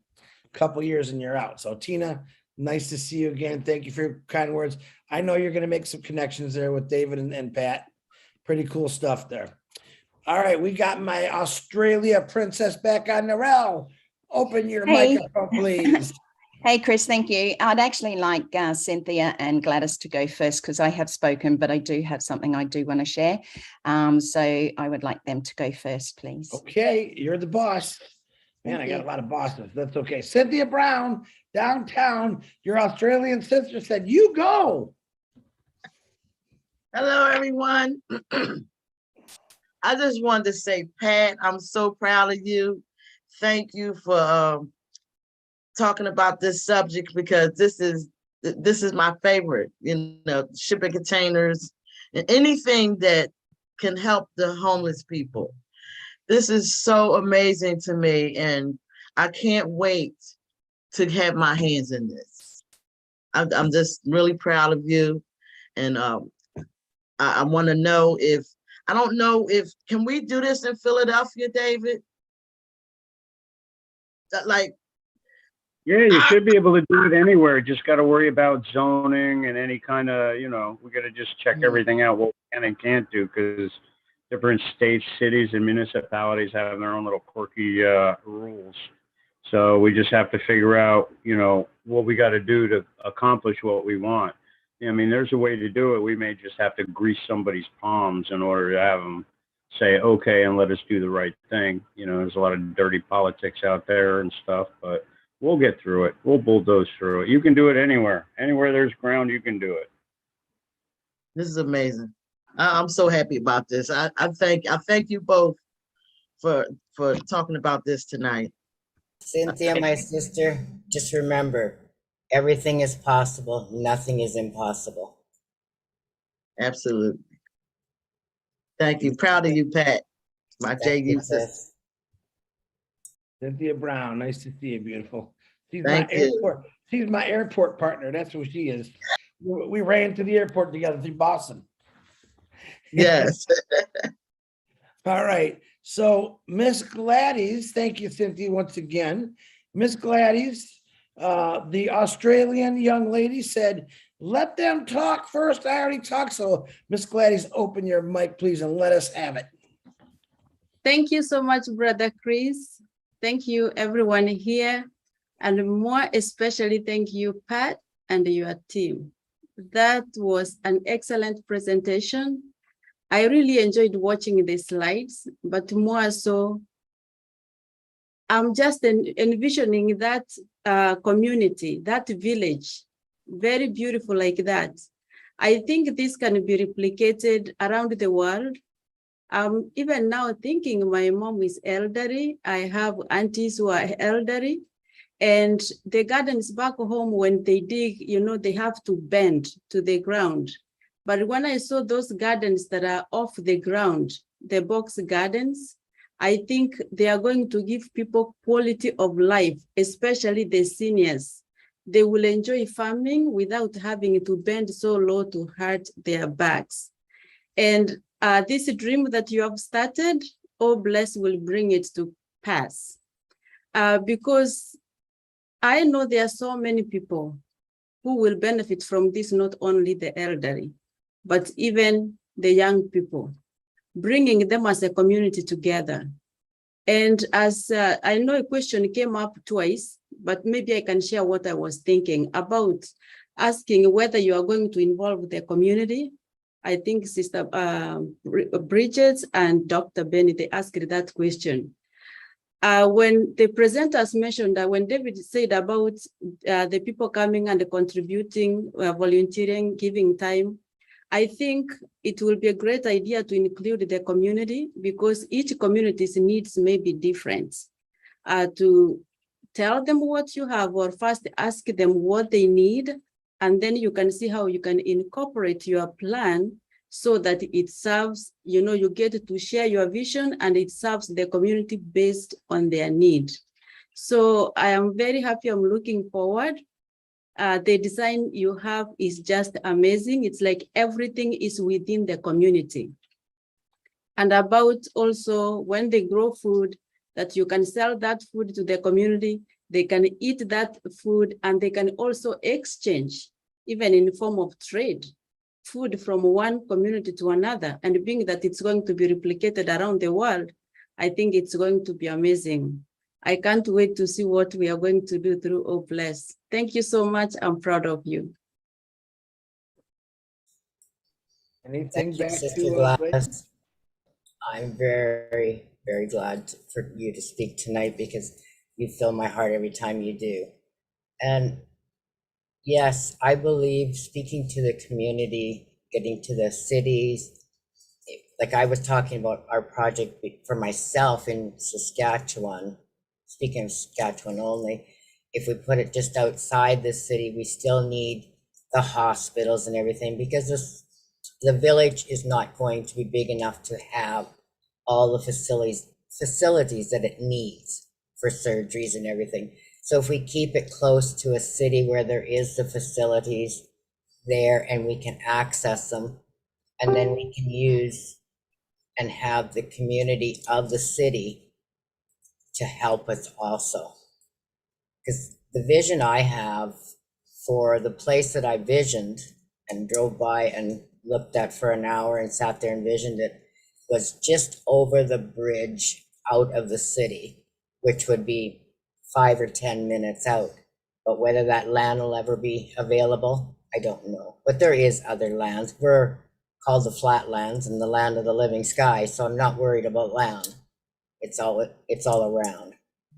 a couple years and you're out. So Tina, nice to see you again. Thank you for your kind words. I know you're going to make some connections there with David and Pat. Pretty cool stuff there. All right, we got my Australia princess back on the row. Open your Hey. microphone, please. Hey, Chris, thank you. I'd actually like Cynthia and Gladys to go first because I have spoken, but I do have something I do want to share. So I would like them to go first, please. Okay, you're the boss. Man, I got a lot of bosses. That's okay. Cynthia Brown, downtown, your Australian sister said, you go. Hello, everyone. I just wanted to say, Pat, I'm so proud of you. Thank you for talking about this subject because this is my favorite, you know, shipping containers and anything that can help the homeless people. This is so amazing to me, and I can't wait to have my hands in this. I'm just really proud of you, and I want to know if, I don't know if, can we do this in Philadelphia, David? Like, Yeah, you should be able to do it anywhere. Just got to worry about zoning and any kind of, you know, we got to just check everything out, what we can and can't do, because different states, cities, and municipalities have their own little quirky rules. So we just have to figure out, you know, what we got to do to accomplish what we want. I mean, there's a way to do it. We may just have to grease somebody's palms in order to have them say, okay, and let us do the right thing. You know, there's a lot of dirty politics out there and stuff, but we'll get through it. We'll bulldoze through it. You can do it anywhere. Anywhere there's ground, you can do it. this is amazing. I'm so happy about this. I thank you both for talking about this tonight. Cynthia, my sister, just remember, everything is possible. Nothing is impossible. Absolutely. Thank you. Proud of you, Pat. My JU sister. Cynthia Brown, nice to see you, beautiful. She's Thank my you. airport. She's my airport partner. That's who she is. We ran to the airport together through Boston. Yes. All right. So Miss Gladys, thank you, Cynthia, once again. Miss Gladys, the Australian young lady said, let them talk first. I already talked. So Miss Gladys, open your mic, please, and let us have it. Thank you so much, Brother Chris. Thank you, everyone here. And more especially, thank you, Pat, and your team. That was an excellent presentation. I really enjoyed watching the slides, but more so, I'm just envisioning that community, that village, very beautiful like that. I think this can be replicated around the world. Even now thinking my mom is elderly. I have aunties who are elderly, and the gardens back home, when they dig, you know, they have to bend to the ground. But when I saw those gardens that are off the ground, the box gardens, I think they are going to give people quality of life, especially the seniors. They will enjoy farming without having to bend so low to hurt their backs. And this dream that you have started, oh bless, will bring it to pass. Because I know there are so many people who will benefit from this, not only the elderly, but even the young people, bringing them as a community together. And as I know a question came up twice, but maybe I can share what I was thinking about asking whether you are going to involve the community. I think Sister Bridget and Dr. Benny, they asked that question. When the presenters mentioned that when David said about the people coming and contributing, volunteering, giving time, I think it will be a great idea to include the community because each community's needs may be different. To tell them what you have or first ask them what they need, and then you can see how you can incorporate your plan so that it serves, you know, you get to share your vision and it serves the community based on their need. So I am very happy. I'm looking forward The design you have is just amazing. It's like everything is within the community. And about also when they grow food, that you can sell that food to the community, they can eat that food, and they can also exchange, even in form of trade, food from one community to another. And being that it's going to be replicated around the world, I think it's going to be amazing. I can't wait to see what we are going to do through O Bless. Thank you so much. I'm proud of you. Anything Thank you, back Sister to Gladys. I'm very, very glad for you to speak tonight because you fill my heart every time you do. And yes, I believe speaking to the community, getting to the cities, like I was talking about our project for myself in Saskatchewan, speaking of Saskatchewan only, if we put it just outside the city, we still need the hospitals and everything because the village is not going to be big enough to have all the facilities that it needs for surgeries and everything. So if we keep it close to a city where there is the facilities there and we can access them, and then we can use and have the community of the city to help us also. Because the vision I have for the place that I visioned and drove by and looked at for an hour and sat there and visioned it was just over the bridge out of the city, which would be 5 or 10 minutes out. But whether that land will ever be available, I don't know. But there is other lands. We're called the flatlands and the land of the living sky, so I'm not worried about land. It's all around.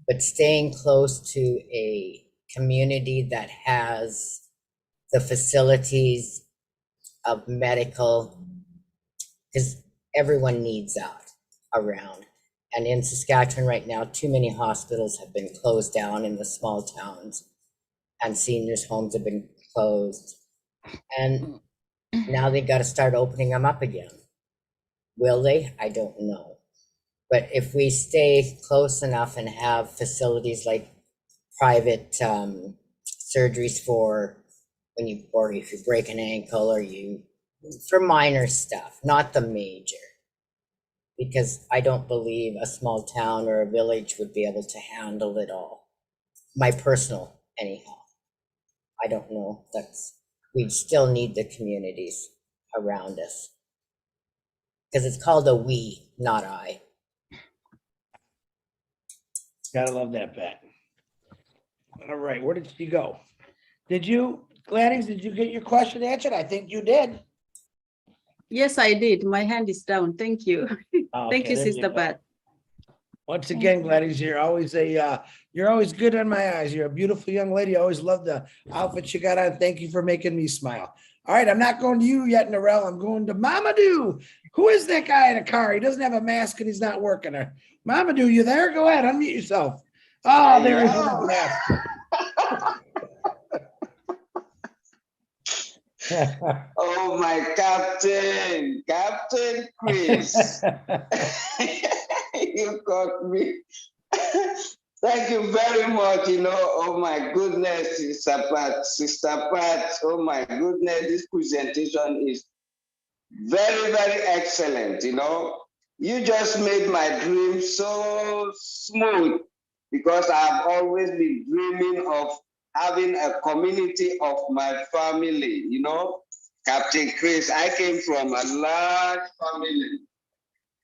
But staying close to a community that has the facilities of medical, because everyone needs that around. And in Saskatchewan right now, too many hospitals have been closed down in the small towns, and seniors' homes have been closed. And now they got to start opening them up again. Will they? I don't know. But if we stay close enough and have facilities like private surgeries for when you, or if you break an ankle or you, for minor stuff, not the major. Because I don't believe a small town or a village would be able to handle it all. My personal, anyhow. I don't know. We still need the communities around us. Because it's called a we, not I. Gotta love that, Pat. All right, where did she go? Gladys, did you get your question answered? I think you did. Yes, I did. My hand is down. Thank you. Thank you, there you Sister go. Pat. Once again, Gladys, you're always good in my eyes. You're a beautiful young lady. I always love the outfit you got on. Thank you for making me smile. All right, I'm not going to you yet, Narelle. I'm going to Mamadou. Who is that guy in a car? He doesn't have a mask and he's not working there. Mamadou, you there? Go ahead, unmute yourself. Oh, there he is with his mask. Oh, my Captain Chris. You got me. Thank you very much. Oh my goodness, Sister Pat. Oh my goodness, this presentation is very, very excellent. You just made my dream so smooth because I've always been dreaming of having a community of my family. Captain Chris, I came from a large family.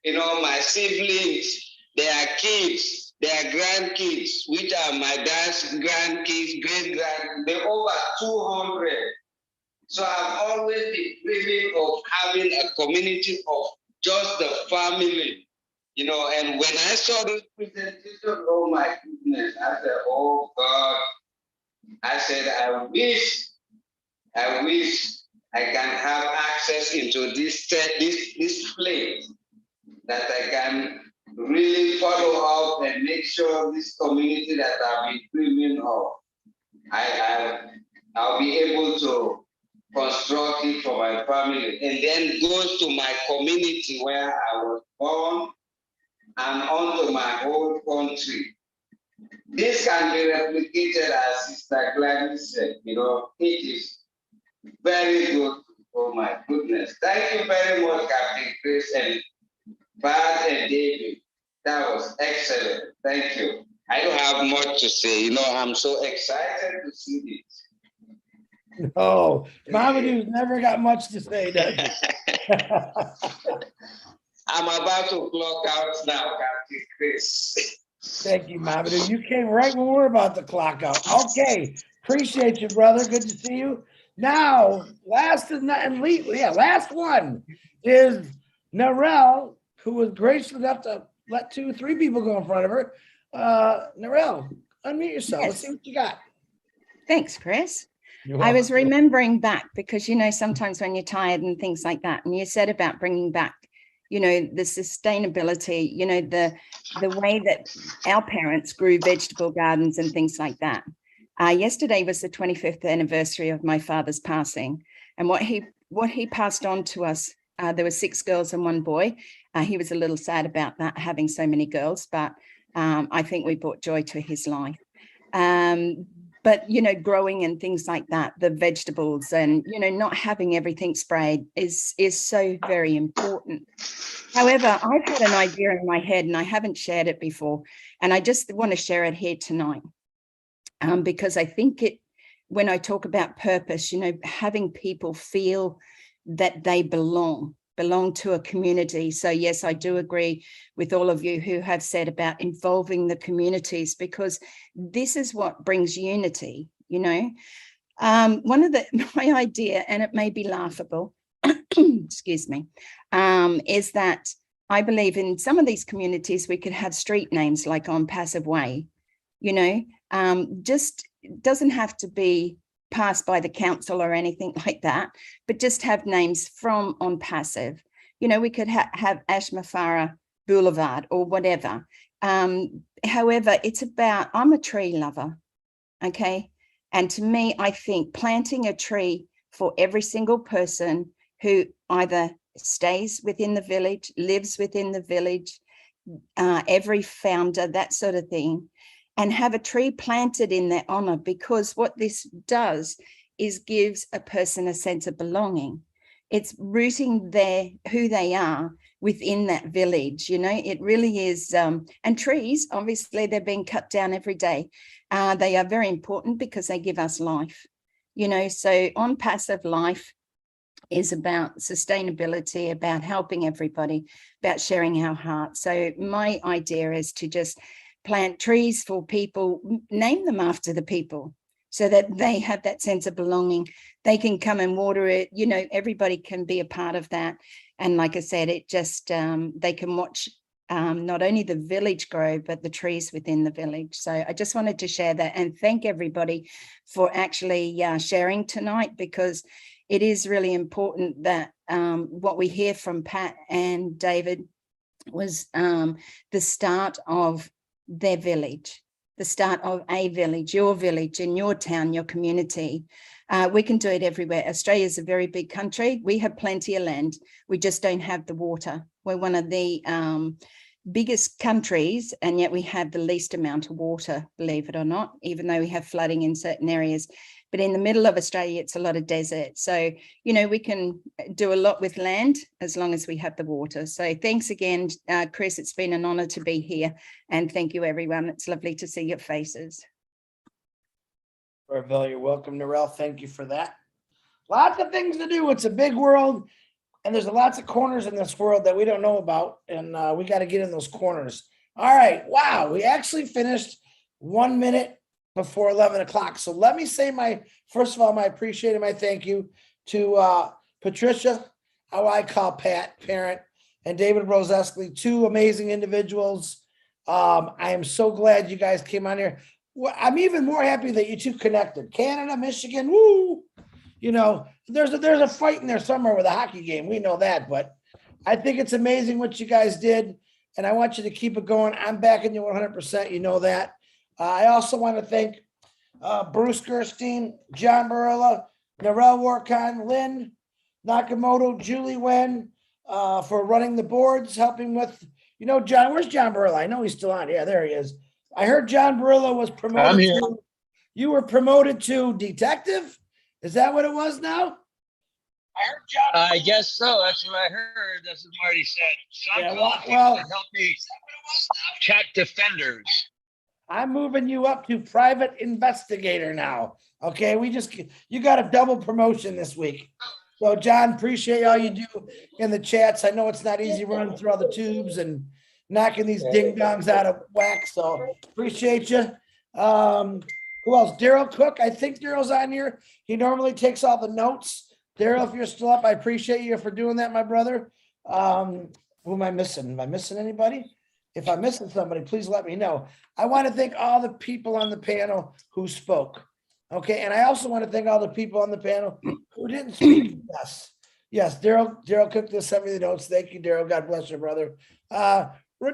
My siblings, their kids, their grandkids, which are my dad's grandkids, great-grand, they're over 200. So I've always been dreaming of having a community of just the family, and when I saw this presentation, oh my goodness, I said, oh God, I said, I wish I can have access into this place that I can really follow up and make sure this community that I've been dreaming of, I'll be able to construct it for my family, and then go to my community where I was born and onto my whole country. This can be replicated as Sister Gladys said, it is very good. Oh my goodness. Thank you very much, Captain Chris and Bart and David. That was excellent. Thank you. I don't have much to say. I'm so excited to see this. Oh, Mamadou's never got much to say, does he? I'm about to clock out now, Captain Chris. Thank you, Mamadou. You came right when we're about to clock out. Okay. Appreciate you, brother. Good to see you. Now, last one is Narelle, who was gracious enough to let 2 or 3 people go in front of her. Narelle, unmute yourself. Let's see what you got. Thanks, Chris. You're I was welcome. remembering back because, sometimes when you're tired and things like that, and you said about bringing back, the sustainability, the way that our parents grew vegetable gardens and things like that. Yesterday was the 25th anniversary of my father's passing, and what he passed on to us, there were 6 girls and 1 boy. He was a little sad about that, having so many girls, but I think we brought joy to his life. But, growing and things like that, the vegetables and, not having everything sprayed is so very important. However, I've had an idea in my head and I haven't shared it before, and I just want to share it here tonight. Because I think when I talk about purpose, having people feel that they belong to a community. So yes, I do agree with all of you who have said about involving the communities, because this is what brings unity, One of my idea, and it may be laughable, excuse me, is that I believe in some of these communities, we could have street names like ONPASSIVE Way, just doesn't have to be passed by the council or anything like that, but just have names from ONPASSIVE. We could have ASHMUFAREH Boulevard or whatever. However, it's about, I'm a tree lover, okay? And to me, I think planting a tree for every single person who either stays within the village, lives within the village, every founder, that sort of thing, and have a tree planted in their honor, because what this does is gives a person a sense of belonging. It's rooting who they are within that village, it really is. And trees, obviously, they're being cut down every day. They are very important because they give us life, so ONPASSIVE life is about sustainability, about helping everybody, about sharing our heart. So my idea is to just plant trees for people, name them after the people, so that they have that sense of belonging. They can come and water it, everybody can be a part of that. And like I said, it just, they can watch not only the village grow, but the trees within the village. So I just wanted to share that and thank everybody for actually sharing tonight, because it is really important that what we hear from Pat and David was the start of their village, the start of a village, your village in your town, your community. We can do it everywhere. Australia is a very big country. We have plenty of land. We just don't have the water. We're one of the biggest countries, and yet we have the least amount of water, believe it or not, even though we have flooding in certain areas. But in the middle of Australia, it's a lot of desert. So, we can do a lot with land as long as we have the water. So thanks again, Chris. It's been an honor to be here. And thank you, everyone. It's lovely to see your faces. You're welcome, Narelle. Thank you for that. Lots of things to do. It's a big world. And there's lots of corners in this world that we don't know about. And we got to get in those corners. All right. Wow. We actually finished 1 minute before 11 o'clock. So let me say first of all, my appreciation, my thank you to Patricia, how I call Pat, parent, and David Roseski, 2 amazing individuals. I am so glad you guys came on here. I'm even more happy that you 2 connected. Canada, Michigan, woo! There's a fight in there somewhere with a hockey game. We know that, but I think it's amazing what you guys did, and I want you to keep it going. I'm backing you 100%. You know that. I also want to thank Bruce Gerstein, John Barilla, Narelle Warkon, Lynn Nakamoto, Julie Wen for running the boards, helping with, John, where's John Barilla? I know he's still on. Yeah, there he is. I heard John Barillo was I'm promoted here. to, you were promoted to detective? Is that what it was now? I guess so. That's what I heard. That's what Marty said. So I'm calling people well, to help me check defenders. I'm moving you up to private investigator now. Okay, you got a double promotion this week. So John, appreciate all you do in the chats. I know it's not easy running through all the tubes and knocking these ding dongs out of whack. So appreciate you. Who else? Daryl Cook. I think Daryl's on here. He normally takes all the notes. Daryl, if you're still up, I appreciate you for doing that, my brother. Who am I missing? Am I missing anybody? If I'm missing somebody, please let me know. I want to thank all the people on the panel who spoke. Okay, and I also want to thank all the people on the panel who didn't speak. Yes, Daryl Cook just sent me the notes. Thank you, Daryl. God bless you, brother.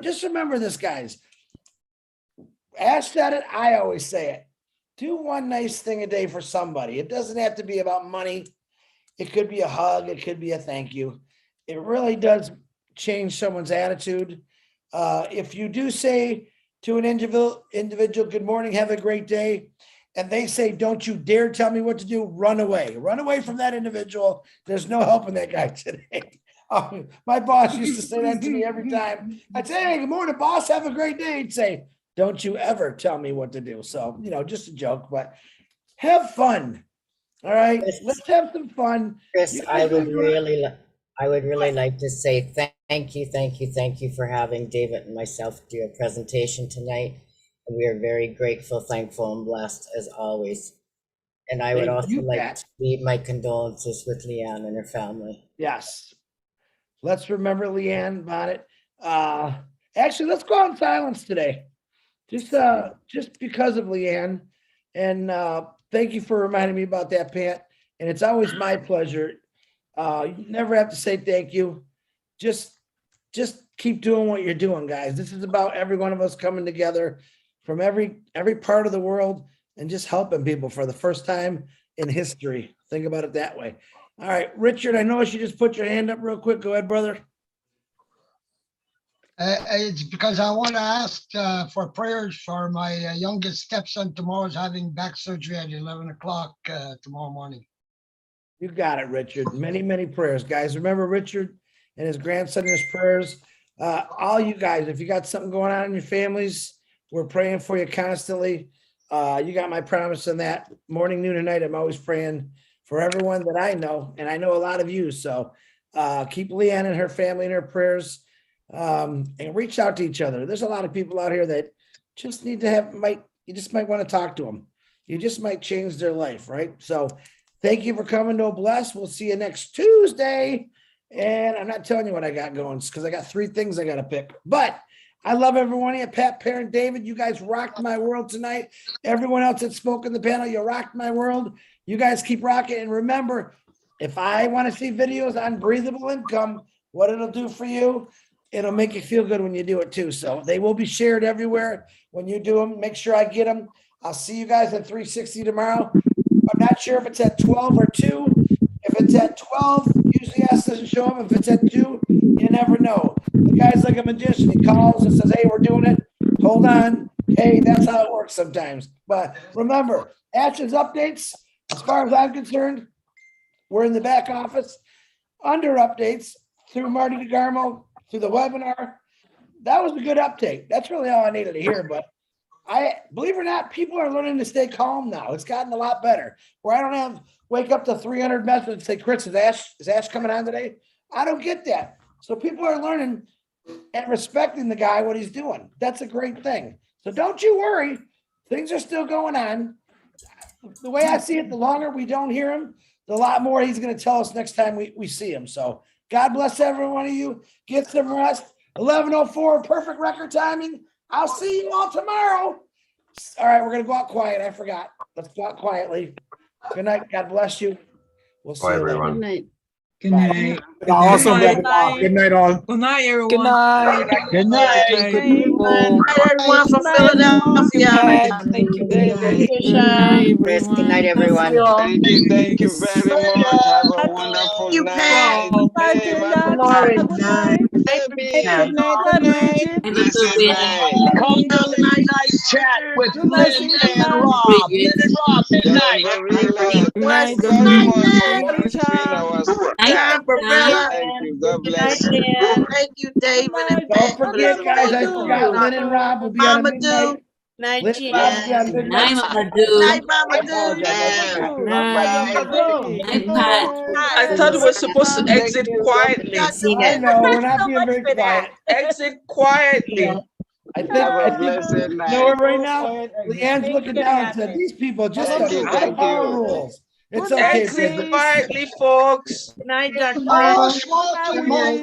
Just remember this, guys. Ash said it, I always say it. Do one nice thing a day for somebody. It doesn't have to be about money. It could be a hug. It could be a thank you. It really does change someone's attitude. If you do say to an individual, good morning, have a great day, and they say, don't you dare tell me what to do, run away. Run away from that individual. There's no helping that guy today. My boss used to say that to me every time. I'd say, hey, good morning, boss, have a great day. He'd say, don't you ever tell me what to do. So, just a joke, but have fun. All right, let's have some fun. Chris, I would really like to say thank you for having David and myself do a presentation tonight. And we are very grateful, thankful, and blessed as always. And I would also like to leave my condolences with Leanne and her family. Yes. Let's remember Leanne Bonnet. Actually, let's go on silence today. Just because of Leanne. And thank you for reminding me about that, Pat. And it's always my pleasure. You never have to say thank you. Just keep doing what you're doing, guys. This is about every one of us coming together from every part of the world and just helping people for the first time in history. Think about it that way. All right, Richard, I noticed you just put your hand up real quick. Go ahead, brother. It's because I want to ask for prayers for my youngest stepson. Tomorrow's having back surgery at 11 o'clock tomorrow morning. You got it, Richard. Many, many prayers, guys. Remember Richard and his grandson in his prayers. All you guys, if you got something going on in your families, we're praying for you constantly. You got my promise on that. Morning, noon, and night, I'm always praying for everyone that I know, and I know a lot of you. So keep Leanne and her family in her prayers, and reach out to each other. There's a lot of people out here that just need to you just might want to talk to them. You just might change their life, right? So thank you for coming to Bless. We'll see you next Tuesday. And I'm not telling you what I got going because I got 3 things I got to pick. But I love everyone here. Pat, Parent, David, you guys rocked my world tonight. Everyone else that spoke in the panel, you rocked my world. You guys keep rocking. And remember, if I want to see videos on breathable income, what it'll do for you, it'll make you feel good when you do it too. So they will be shared everywhere when you do them. Make sure I get them. I'll see you guys at 360 tomorrow. I'm not sure if it's at 12 or 2. If it's at 12, usually S doesn't show up. If it's at 2, you never know. The guy's like a magician. He calls and says, hey, we're doing it. Hold on. Hey, that's how it works sometimes. But remember, Ash's updates, as far as I'm concerned, we're in the back office under updates through Marty DeGarmo, through the webinar. That was a good update. That's really all I needed to hear. But I believe it or not, people are learning to stay calm now. It's gotten a lot better. Where I don't have wake up to 300 messages and say, Chris, is Ash coming on today? I don't get that. So people are learning and respecting the guy, what he's doing. That's a great thing. So don't you worry. Things are still going on. The way I see it, the longer we don't hear him, the lot more he's going to tell us next time we see him. So God bless every one of you. Get some rest. 11:04, perfect record timing. I'll see you all tomorrow. All right, we're going to go out quiet. I forgot. Let's go out quietly. Good night. God bless you. We'll see you later. Good night. Good night. Awesome. Good Good night, all. Good night, everyone. Good night. Good night. Good people. Everyone from Philadelphia. Thank you, David. Chris, good night, everyone. Thank you very much. Have a wonderful night. Pat. Hey, bye-bye. Good night. Good night. Blessed night. Come to the midnight chat with Lynn and Rob. Lynn and Rob, midnight. Barilla, Good night. very much for answering Anytime. our Time, Barilla. thank you. God Good night, bless. Lynn. Thank you, David and Don't Pat, for this forget, guys, I amazing forgot work. Lynn and Rob will be on a Mama midnight. Do. Night, Lynn and Rob will be on Yes. midnight. Night, Mama I Do. apologize. I forgot. Night. I thought we were supposed to exit quietly. I know, we're not being very quiet. Exit quietly. I think, Have I a think, blessed you know night. what, right now, Leanne's looking down and said, these people just Thank don't you, know thank our you. rules. It's okay, Exit baby. quietly, folks. Good night, Dr. Tomorrow, small tomorrow.